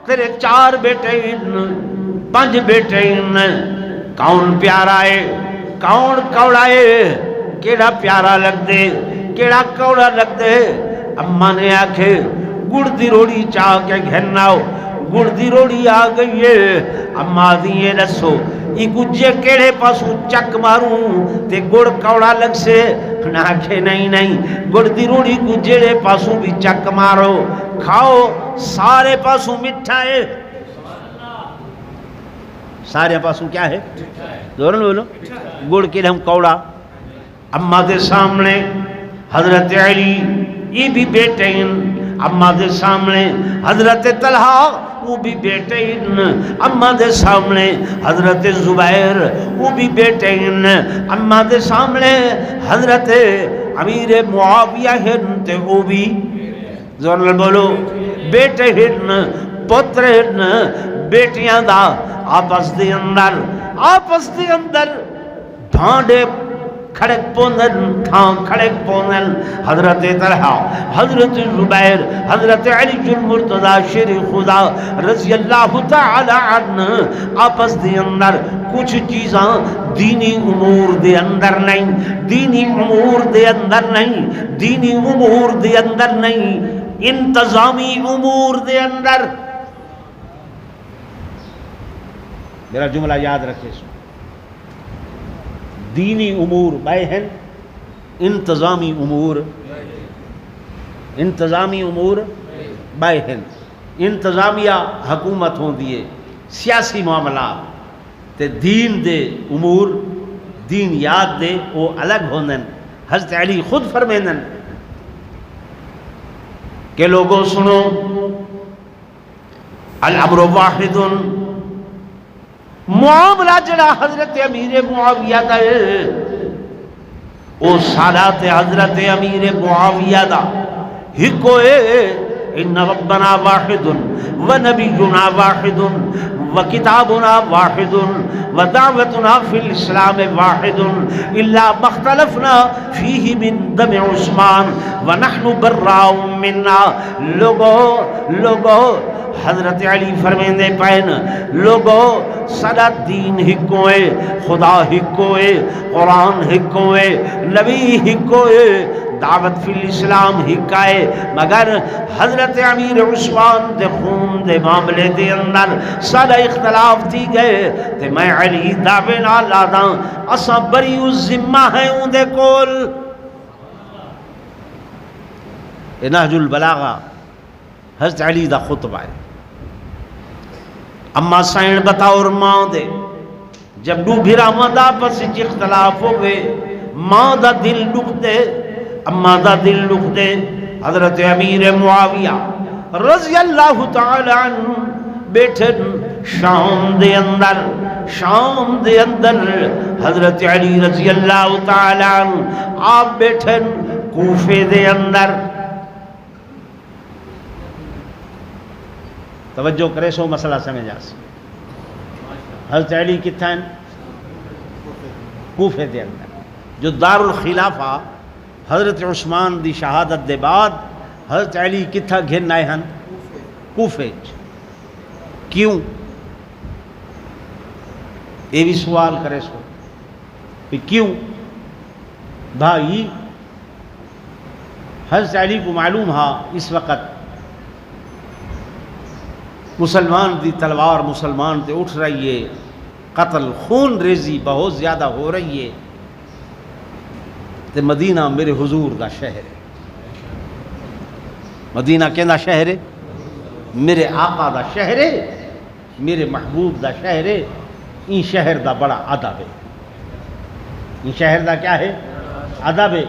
Speaker 1: تیرے 4 بیٹے 5 بیٹے کون پیارا ہے کون کوڑا ہے کیڑا پیارا لگ دے کیڑا کوڑا لگ دے. اماں نے آکھے گڑ دی روڑی چاہ کے گھناؤ گڑ دی روڑی آ گئی ہے. اماں دیئے دسو ایک جے کیڑے پاسو چک ماروں تے گڑ کوڑا لگ سے نہ آکھے نہیں گڑ دی روڑی کو جیڑے پاسو بھی چک مارو کھاؤ سارے پاسو مٹھا ہے. سارے پاسو کیا ہے دورن بولو گڑ کے ہم کوڑا. اماں دے سامنے حضرت علی یہ بھی بیٹے ہیں. اماں دے سامنے حضرت طلحہ وہ بھی بیٹے ہیں. اماں دے سامنے حضرت زبیر وہ بھی بیٹے ہیں. اماں دے سامنے حضرت امیر معاویہ ہیں تے وہ بھی زورن بولو بیٹے ہیں پتر ہیں بیٹیاں دا آپس دے اندر بھانڈے کھڑک پوندن تھاں کھڑک پوندن. حضرت طلحہ حضرت زبیر حضرت علی المرتضی شیر خدا رضی اللہ تعالی عنہ آپس دے اندر کچھ چیزاں دینی امور دے اندر نہیں دینی امور دے اندر نہیں دینی امور دے اندر نہیں انتظامی امور دے اندر. میرا جملہ یاد رکھے سو دینی امور بائے ہیں انتظامی امور بائے ہیں. انتظامیہ حکومت ہوں دیئے سیاسی معاملات تے دین دے امور دین یاد دے وہ الگ ہوندن. حضرت علی خود فرمیندن کہ لوگوں سنو الامر واحد معاملہ جڑا حضرت امیر معاویہ دا ہے او سالات حضرت امیر معاویہ دا ہکو ہے. ان ربنا واحد ونبینا واحد وکتابنا واحد ودعوتنا فی الاسلام واحد الا ما اختلفنا فیہ من دم عثمان ونحن براء منا. لوگو حضرت علی فرمیندے پین لوگو سارا دین ہکو ہے خدا ہکو ہے قرآن ہکو ہے نبی ہکو ہے دعوت فی الاسلام ہکائے مگر حضرت امیر عثمان دے خون دے معاملے دے اندر سارا اختلاف تھی گئے تے میں علی دعوے نہ لادا اسا بری الذمہ ہیں ان دے کول. نہج البلاغہ حضرت علی دا خطبہ ہے. اما سائن بطور ماں دے جب دو بھیرا ماں دا پس اختلاف ہو گئے ماں دا دل دکھ دے اما دا دل دکھ دے. حضرت امیر معاویہ رضی اللہ تعالی عنہ بیٹھن شام دے اندر حضرت علی رضی اللہ تعالی عنہ آپ بیٹھن کوفے دے اندر. توجہ کرے سو مسئلہ سمجھ آس. حضرت علی کتھا ہیں کوفے دے اندر جو دار الخلافہ حضرت عثمان دی شہادت دے بعد حضرت علی کتھا گھن آئے ہیں کوفے. کیوں یہ بھی سوال کرے سو کہ کیوں بھائی حضرت علی کو معلوم ہا اس وقت مسلمان دی تلوار مسلمان تے اٹھ رہی ہے، قتل خون ریزی بہت زیادہ ہو رہی ہے، تے مدینہ میرے حضور دا شہر ہے، مدینہ کہندا شہر ہے، میرے آقا دا شہر ہے، میرے محبوب دا شہر ہے، این شہر دا بڑا ادب ہے، این شہر دا کیا ہے؟ ادب ہے۔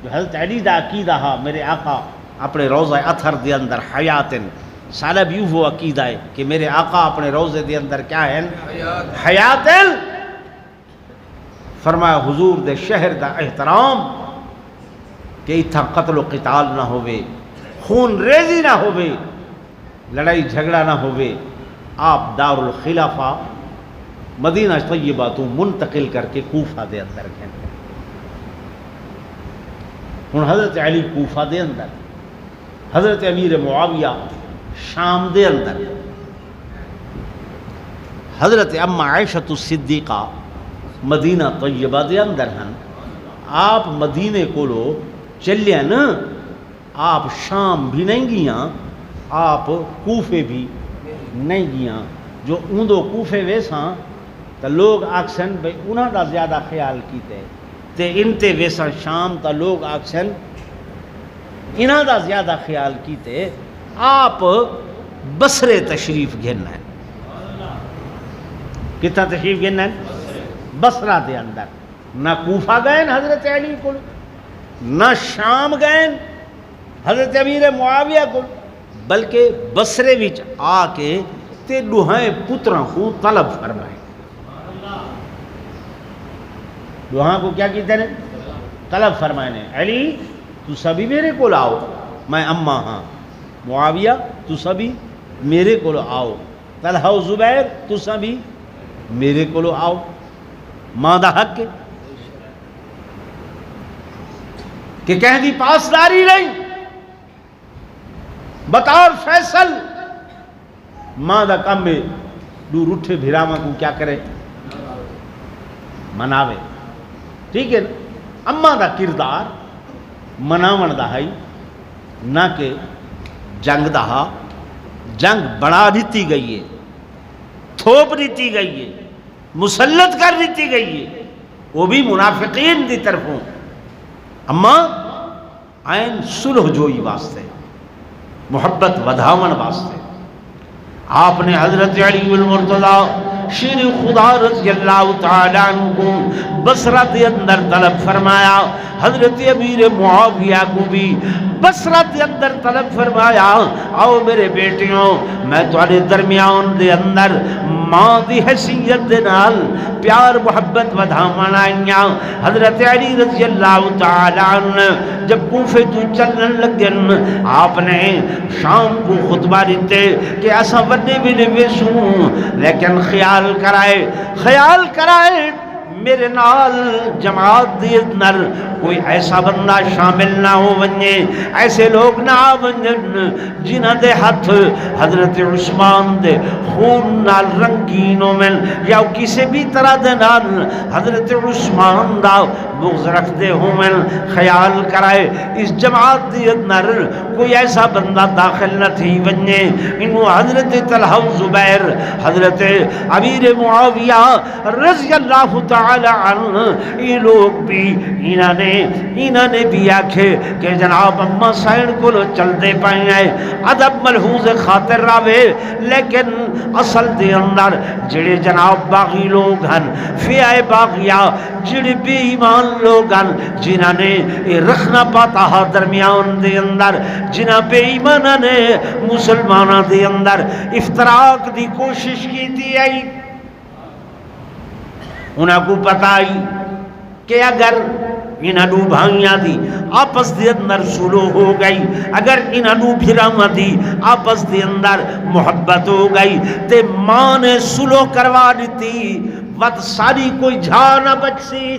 Speaker 1: جو حضرت علی دا عقیدہ ہا میرے آقا اپنے روضہ اطہر دے اندر حیاتن، سالہ بھی وہ عقیدہ ہے کہ میرے آقا اپنے روضے دے اندر کیا ہے؟ حیاتن۔ فرمایا حضور دے شہر دا احترام کہ اتھا قتل و قتال نہ ہوئے، خون ریزی نہ ہوئے، لڑائی جھگڑا نہ ہوئے، آپ دار الخلافہ مدینہ طیبہ تو منتقل کر کے کوفہ دے اندر گئے۔ ہن حضرت علی کوفہ دے اندر، حضرت امیر معاویہ شام دے اندر، حضرت اما عائشہ الصدیقہ مدینہ طیبہ دے اندر ہن۔ آپ مدینے کو لو چلے نا، آپ شام بھی نہیں گیاں، آپ کوفے بھی نہیں گیاں۔ جو اوندو کوفے ویساں تو لوگ آکسن بھئی انہاں دا زیادہ خیال کیتے تے انتے ویساں شام تا لوگ آکسن انہاں دا زیادہ خیال کیتے۔ آپ بصرے تشریف گھننا ہے، کتنا تشریف گھننا ہے؟ بصرہ دے اندر۔ نہ کوفہ گئے حضرت علی کو، نہ شام گئے حضرت امیر معاویہ کو، بلکہ بصرے وچ آ کے تے دوہائیں پتراں کو طلب فرمائے۔ دوہاں کو کیا کیتے ہیں؟ طلب فرمائے۔ علی تو سبھی میرے کو لاؤ، میں اماں ہاں، معاویہ تو سبھی میرے کو آؤ، طلحہ و زبیر تو سبھی میرے کو آؤ۔ ماں دا حق ہے کہ کہہ دی پاسداری نہیں، بطور فیصل ماں دا کم ہے، دور اٹھے بھیراما کو کیا کرے؟ مناوے۔ ٹھیک ہے نا؟ اماں دا کردار مناون دا ہے نہ کہ جنگ دا ہا۔ جنگ بڑھا دیتی گئی ہے، تھوپ دیتی گئی ہے، مسلط کر دیتی گئی ہے، وہ بھی منافقین دی طرفوں۔ اما آئین صلح جوئی واسطے، محبت ودھاون واسطے آپ نے حضرت علی المرتضی شیر خدا رضی اللہ تعالیٰ عنہ کو بصرہ دے اندر طلب فرمایا۔ حضرت امیر معاویہ کو بھی بصرہ دے اندر طلب فرمایا، آؤ میرے بیٹیوں، میں تمہارے درمیان دے اندر ماں دی حیثیت دے نال پیار محبت ودھاون آئیاں۔ حضرت علی رضی اللہ تعالیٰ عنہ جب کوفے تو چلن لگن، آپ نے شام کو خطبہ دیتے کہ ایسا بنے بھی نویسوں، لیکن خیال کرائے میرے نال جماعت دی اندر کوئی ایسا بندہ شامل نہ ہو ونجے، ایسے لوگ نہ ونجن جنہ دے ہاتھ حضرت عثمان دے خون نال رنگین ہومن، یا کسی بھی طرح دے نال حضرت عثمان دا بغض رکھ دے ہومن۔ خیال کرائے اس جماعت دی اندر کوئی ایسا بندہ داخل نہ تھی ونجے، انہوں حضرت طلحہ و زبیر، حضرت امیر معاویہ رضی اللہ تعالی عنہ، یہ لوگ بھی انہوں نے بھی آکھے کہ جناب اما سائن کو چل دے پائیں گے، ادب ملحوظ خاطر راوے، لیکن اصل دے اندر جڑے جناب باغی لوگ ہیں، فیائے باغیہ جڑے بے ایمان لوگ ہیں، جنہوں نے یہ رکھنا پاتا ہے درمیان دے اندر، جنہ بے ایمانہ نے مسلمانہ دے اندر افتراق دی کوشش کی تھی آئی، انہاں کو پتہ آئی کہ اگر انہاں دو بھائیاں دی آپس دے اندر صلح ہو گئی، اگر انہاں دو بھیراواں دی آپس دے اندر محبت ہو گئی تے ماں نے صلح کروا دیتی، وقت ساری کوئی جھا نہ بچ سی۔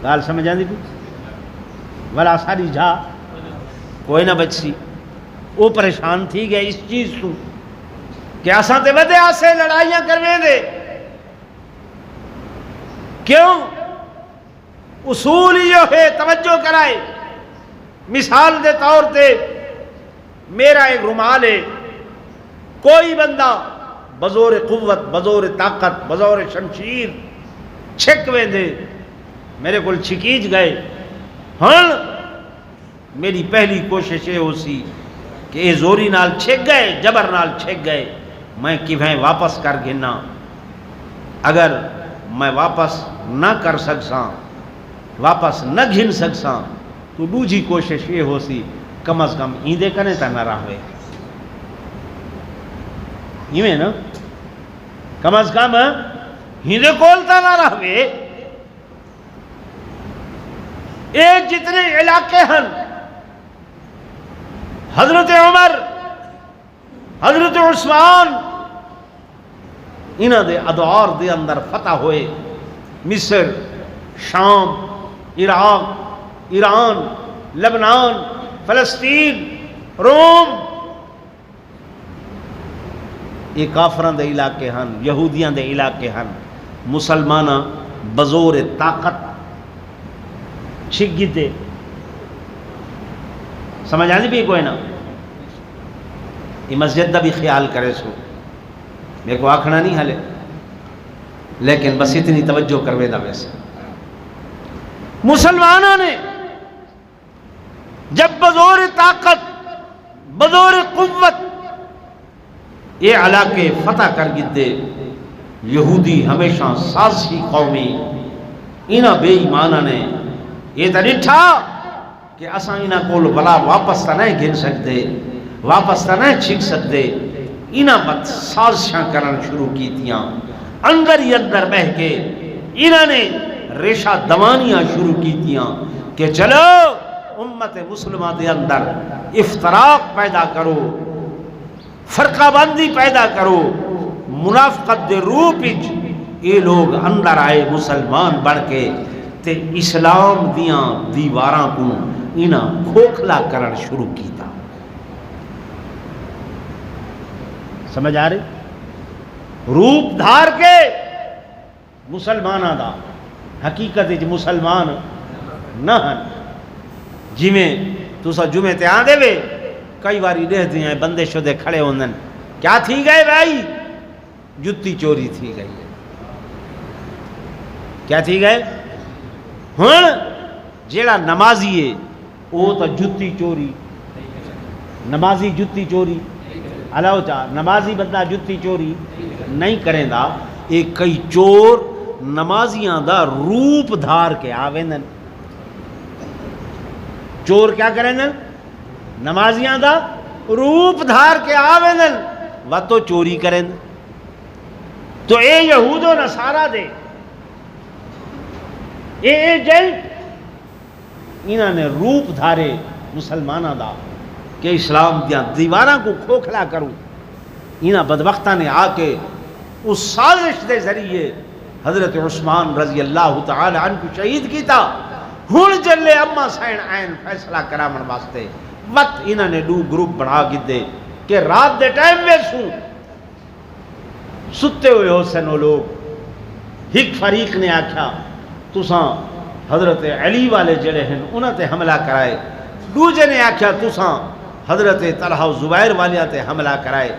Speaker 1: گال سمجھ آندی بھی والا ساری جھا کوئی نہ بچ سی۔ وہ پریشان تھی گیا اس چیز تو کہ اساں تے ودے آسے لڑائیاں کرویں دے کیوں؟ اصول یہ ہے توجہ کرائے. مثال دے طور تے میرا ایک رومال ہے، کوئی بندہ بزور قوت، بزور طاقت، بزور شمشیر چھک ویندے، میرے کول چھکیج گئے. ہاں میری پہلی کوشش یہ ہو سی کہ اے زوری نال چھک گئے، جبر نال چھک گئے، میں کیویں واپس کر گھنا. اگر میں واپس نہ کر سکساں، واپس نہ گھن سکساں، تو دوجی کوشش یہ ہو سی کم از کم ایندے کنے تا نہ رہوے. ایویں نا کم از کم ہندے کول تا نہ رہوے. اے جتنے علاقے ہیں حضرت عمر، حضرت عثمان، انہاں دے ادوار دے اندر فتح ہوئے. مصر، شام، عراق، ایران، لبنان، فلسطین، روم، یہ کافران دے علاقے ہیں، یہودیاں دے علاقے ہیں. مسلمانہ بزور طاقت چھک گئے. سمجھ آنی بھی کوئی نا؟ یہ مسجد دا بھی خیال کرے سو، میرے کو آکھنا نہیں ہلے، لیکن بس اتنی توجہ کروے دا. ویسے مسلمانوں نے جب بزور طاقت، بزور قوت یہ علاقے فتح کر گئے، یہودی ہمیشہ سازشی قومی انہاں بے ایمانہ نے یہ تو ڈٹھا کہ اساں انہاں کول بلا واپس تا نہیں گھن سکتے، واپس تا نہیں چھک سکتے. انہاں بات سازشاں کرن شروع کی تیاں، اندر ہی اندر بہ کے انہاں نے ریشہ دوانیاں شروع کی تیاں کہ چلو امت مسلمہ دے اندر افتراق پیدا کرو، فرقہ بندی پیدا کرو. منافقت دے روپ وچ یہ لوگ اندر آئے مسلمان بن کے تے اسلام دیاں دیواراں کو انہاں کھوکھلا کرن شروع کیتا. سمجھ آ رہی؟ روپ دھار کے مسلمانہ دا حقیقت وچ مسلمان نہ ہیں. جویں تسا جمعے تے آندے وے کئی واری دیکھتے ہیں بندے شدے کھڑے ہوندن، کیا تھی گئے بھائی؟ جتی چوری تھی گئی ہے. کیا تھی گئے؟ ہن جیڑا نمازی ہے وہ تو جتی چوری، نمازی جتی چوری علاوہ چاہ نمازی بندہ جتی چوری نہیں کریں دا. ایک کئی چور نمازیاں دا روپ دھار کے آویندن. چور کیا کریں دن؟ نمازیاں دا روپ دھار کے آویندن و تو چوری کریں دن. تو اے یہود و نصارہ دے اے ایجنٹ انہاں نے روپ دھارے مسلمانہ دا کہ اسلام دیاں دیواراں کو کھوکھلا کروں. انہاں بدبختہ نے آ کے اس سازش دے ذریعے حضرت عثمان رضی اللہ تعالی عنہ کو شہید کیتا. ہن جلے اما سین عین فیصلہ کرامن واسطے وقت انہاں نے دو گروپ بڑھا گئے کہ رات دے ٹائم میں ستے ہوئے ہو سن وہ لوگ. ایک فریق نے آکھا تساں حضرت علی والے جڑے ہیں انہاں تے حملہ کرائے، دوجے نے آکھا تساں حضرت طلحہ و زبیر والیاں تے حملہ کرائے.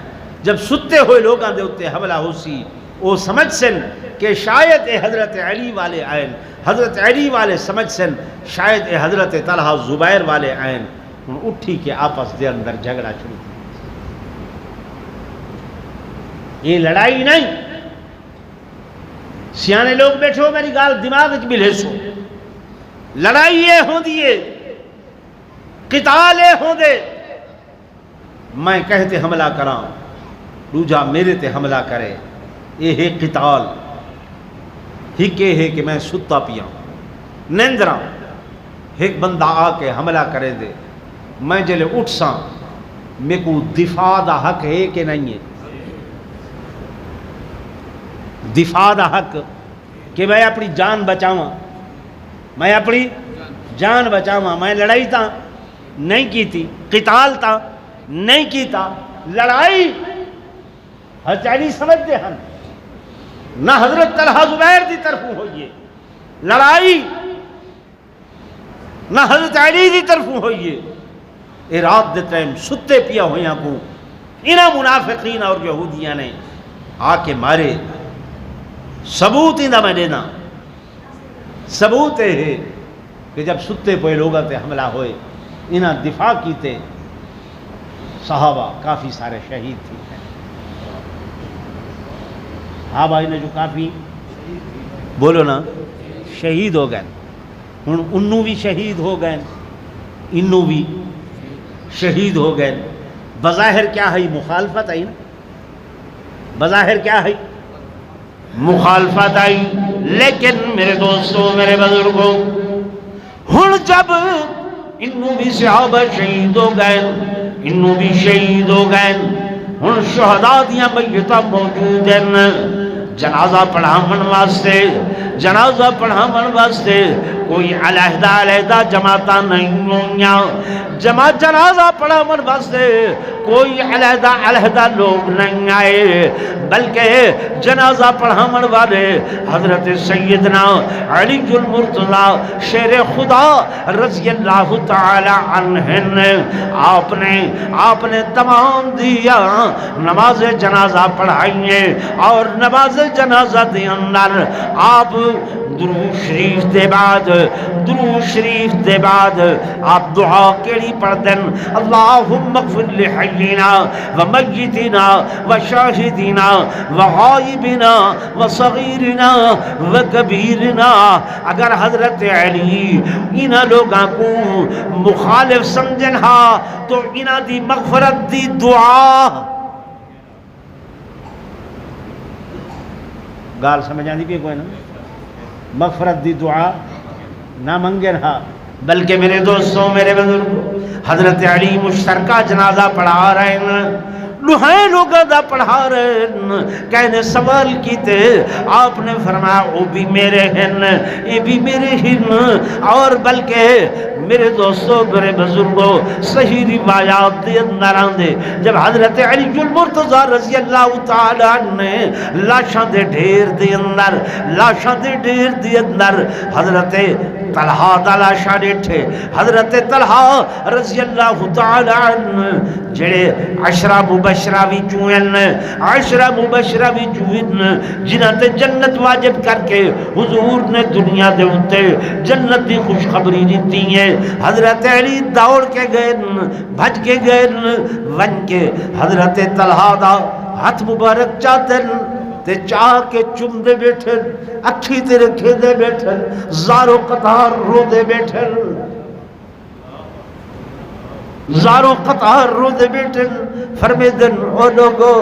Speaker 1: جب ستے ہوئے لوگاں دے اتے حملہ ہو سی وہ سمجھ سن کہ شاید اے حضرت علی والے آئین، حضرت علی والے سمجھ سن شاید اے حضرت طلحہ و زبیر والے آئین. اٹھی کے آپس دے اندر جھگڑا شروع کی. یہ لڑائی نہیں، سیانے لوگ بیٹھو میری گال دماغ وچ بھی لے سو. لڑائی یہ ہوں دیئے، قتال یہ ہوں دے، میں کہتے حملہ کراں دوجا میرے تے حملہ کرے. یہ ہے قتال. ایک ہے کہ میں ستا پیاں نیندراں، ایک بندہ آ کے حملہ کرے دے، میں جلے اٹھ ساں میں کو دفاع دا حق ہے کہ نہیں ہے؟ دفاع دا حق کہ میں اپنی جان بچاواں، میں اپنی جان بچاواں. میں لڑائی تا نہیں کی تھی، قتال تا نہیں کیتا. لڑائی حضرت علی سمجھتے ہم نہ حضرت طلحہ زبیر دی طرفوں ہوئیے لڑائی نہ حضرت علی دی طرفوں ہوئیے اے رات دے ٹائم ستے پیا ہویاں کو انہاں منافقین اور یہودیاں نے آ کے مارے ثبوت ہی نہ میں دینا ثبوت ہے کہ جب ستے پہ لوگوں تے حملہ ہوئے انہاں دفاع کیتے صحابہ کافی سارے شہید تھے صحابہ انہیں جو کافی بولو نا شہید ہو گئے ہن انہوں بھی شہید ہو گئے انہوں بھی شہید ہو گئے بظاہر کیا ہے مخالفت آئی نا بظاہر کیا ہے مخالفت آئی لیکن میرے دوستوں میرے بزرگوں ہن جب انہوں بھی صحابہ شہید ہو گئے انہوں بھی شہید ہو گئے ہن شہداء دیاں میتاں موجود ہیں جنازہ پڑھاون واسطے کوئی علیحدہ جماعتاں نہیں ہوئیاں جنازہ پڑھاون واسطے کوئی علیحدہ لوگ نہیں آئے بلکہ جنازہ پڑھاون والے حضرت سیدنا علی المرتضی شیر خدا رضی اللہ تعالی عنہ آپ نے تمام دیا نماز جنازہ پڑھائیے اور نماز جنازہ دے اندر آپ درود شریف دے بعد آپ دعا کیڑی پڑھ دیں اللہم اغفر لحینا ومیتنا وشاہدنا وغائبنا وصغیرنا وکبیرنا اگر حضرت علی انہاں لوگاں کو مخالف سمجھنہا تو انہاں دی مغفرت دی دعا گال سمجھ آندی پی کوئی نا مغفرت دی دعا نہ منگن ہا بلکہ میرے دوستوں میرے بزرگوں حضرت علی مشترکہ جنازہ پڑھا رہے ہیں لوہائیں لوگوں دا پڑھا رہے ہیں کہنے سوال کیتے آپ نے فرمایا وہ بھی میرے ہیں یہ بھی میرے ہیں اور بلکہ میرے دوستوں میرے بزرگوں صحیح روایات دے اندر آندے جب حضرت علی المرتضی رضی اللہ تعالیٰ نے لاشاں دے ڈھیر دے اندر حضرت طلحہ دا لاشاں ڈیٹھے حضرت طلحہ رضی اللہ تعالیٰ عنہ جڑے عشرہ مبشرہ بھی چوئن جنہاں تے جنت واجب کر کے حضور نے دنیا دے ہوتے جنت دی خوشخبری دیتی ہے حضرت علی دوڑ کے گئے بھج کے گئے ون کے حضرت طلحہ دا ہاتھ مبارک چاہتے تے چاہ کے چم دے بیٹھے اکھی تے رکھے دے بیٹھے زارو قطار رو دے بیٹھے زارو قطار رو دے بیٹھے فرمے دن او لوگو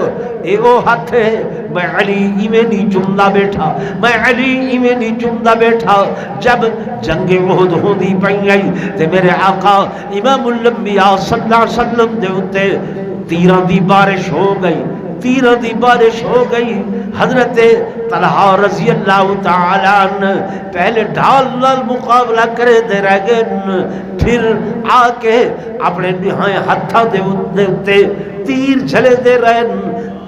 Speaker 1: اے او ہاتھ ہے میں علی ایمیں نہیں چمدہ بیٹھا میں علی ایمیں نہیں چمدہ بیٹھا جب جنگ احد ہوندی پئی آئی تے میرے آقا امام الانبیاء صلی اللہ علیہ وسلم دے ہوتے تیران دی بارش ہو گئی حضرت طلحہ رضی اللہ تعالیٰ عنہ پہلے ڈھال نال مقابلہ کرے دے رہ گئے پھر آ کے اپنے نہائیں ہتھا دے اتے تیر جھلے دے رہے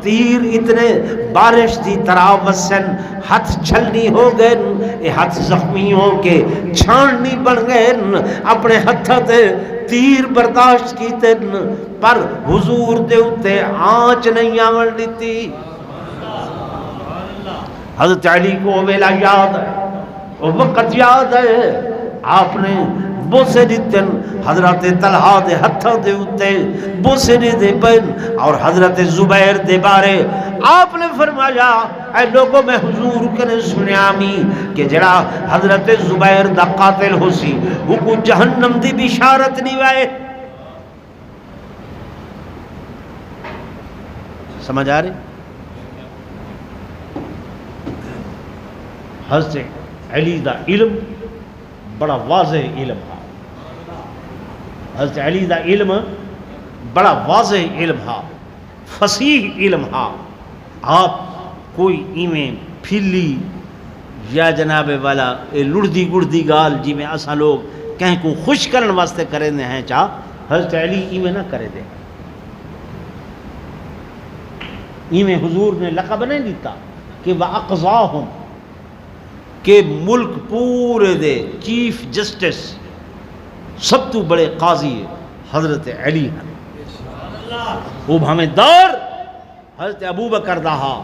Speaker 1: تیر اتنے بارش دی طرح وسن ہاتھ چھلنی ہو گئے یہ ہاتھ زخمی ہو کے چھاننی بن گئے اپنے ہتھا دے تیر برداشت کیتے پر حضور دے اتے آنچ نہیں آمن دیتی حضرت علی کو ویلا یاد ہے وہ وقت یاد ہے آپ نے بوسے دیتن حضرت طلحہ دے ہتھاں دے اتے بوسے دے پن اور حضرت زبیر دے بارے آپ نے فرمایا اے لوگوں میں حضور کنے سنیا می کہ جڑا حضرت زبیر دا قاتل ہو سی وہ کو جہنم دی بشارت نہیں وائے سمجھ آ رہے حضرت علی دا علم بڑا واضح علم ہے حضرت علی دا علم بڑا واضح علم ہے فصیح علم ہے آپ کوئی ایمیں پھلی یا جناب والا لڑدی گڑدی گال جی میں اسا لوگ کہیں کو خوش کرن واسطے کریں دے ہیں چاہ حضرت علی ایمیں نہ کرے دے ایویں حضور نے لقب نہیں دیتا کہ وَأَقْضَاهُمْ کہ ملک پورے دے چیف جسٹس سب تو بڑے قاضی حضرت علی ہیں. وہ بھامیں دور حضرت ابو بکر دہا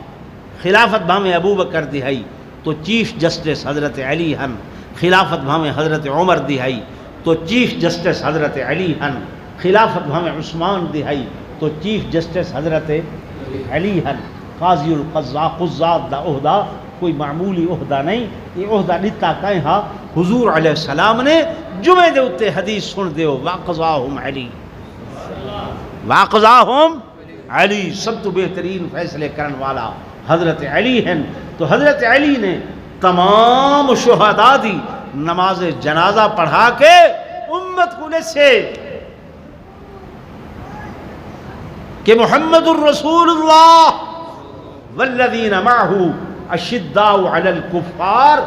Speaker 1: خلافت بھامیں ابو بکر دہائی تو چیف جسٹس حضرت علی ہیں. خلافت بھامیں حضرت عمر دہائی تو چیف جسٹس حضرت علی ہیں. خلافت بھامیں عثمان دہائی تو چیف جسٹس حضرت علی ہیں. قاضی القضاء قضات دا عہدہ کوئی معمولی عہدہ نہیں. یہ عہدہ دیتا کہیں ہاں حضور علیہ السلام نے جمعے دے اتے حدیث سن دیو واقضاہم علی واقضاہم علی سب تو بہترین فیصلے کرن والا حضرت علی ہیں. تو حضرت علی نے تمام شہداء دی نماز جنازہ پڑھا کے امت کو سے کہ محمد الرسول اللہ والذین معہ اشداء علی الکفار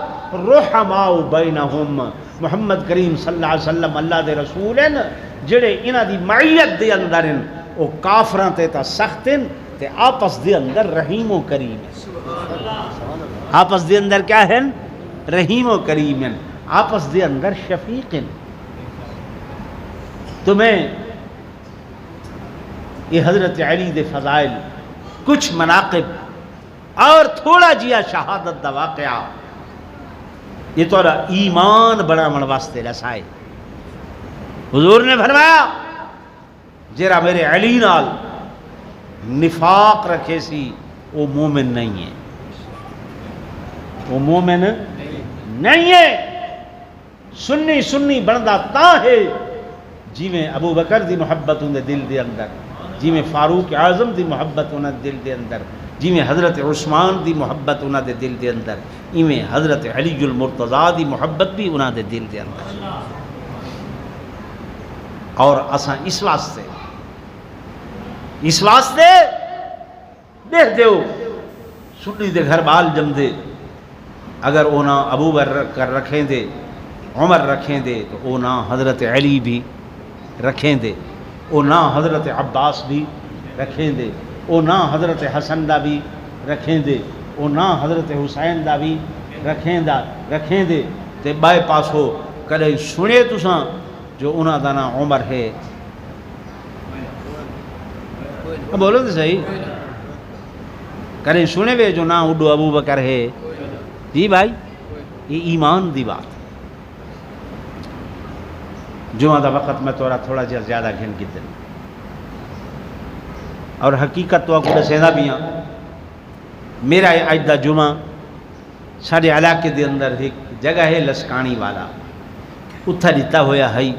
Speaker 1: رحماء بینہم. محمد کریم صلی اللہ علیہ وسلم اللہ دے رسول ہیں جڑے انہاں دی معیت دے اندر ہیں او کافراں تے تا سخت ہیں تے آپس دے اندر رحیم و کریم ہیں. آپس دے اندر کیا ہیں؟ رحیم و کریم ہیں. آپس دے اندر شفیق ہیں. تو میں یہ حضرت علی دے فضائل کچھ مناقب اور تھوڑا جیا شہادت دا واقعہ یہ تو ایمان بڑھاون واسطے رسائے. حضور نے فرمایا جرا میرے علی نال نفاق رکھے سی وہ مومن نہیں ہے. وہ مومن نہیں ہے. سنی سنی بندا تا ہے جی میں ابو بکر دی محبت انہیں دل دے اندر, جی میں فاروق اعظم دی محبت انہیں دل دے اندر, جی میں حضرت عثمان دی محبت انہاں دے دل دے اندر, ایویں حضرت علی المرتضیٰ دی محبت بھی انہاں دے دل دے اندر. اور اساں اس واسطے دیکھ دیو سنی دے گھر بال جم دے اگر اونا ابو بکر رکھیں دے عمر رکھیں دے تو اونا حضرت علی بھی رکھیں دے, اونا حضرت عباس بھی رکھیں دے, او نا حضرت حسن دا بھی رکھیں دے, او نا حضرت حسین دا بھی رکھیں دے. تے بائے پاس ہو کدے سنے تساں جو انہاں دا نا عمر ہے؟ بولو تو صحیح. کدے سنے وے جو نا اڈو ابو بکر ہے؟ جی بھائی یہ ایمان دی بات. جمعہ دا وقت میں تھوڑا زیادہ گھن کی دن اور حقیقت تو آپ کو دسینا بھی ہاں. میرا اج دا جمعہ سارے علاقے دے اندر ایک جگہ ہے لسکانی والا اتھا دیتا ہویا ہے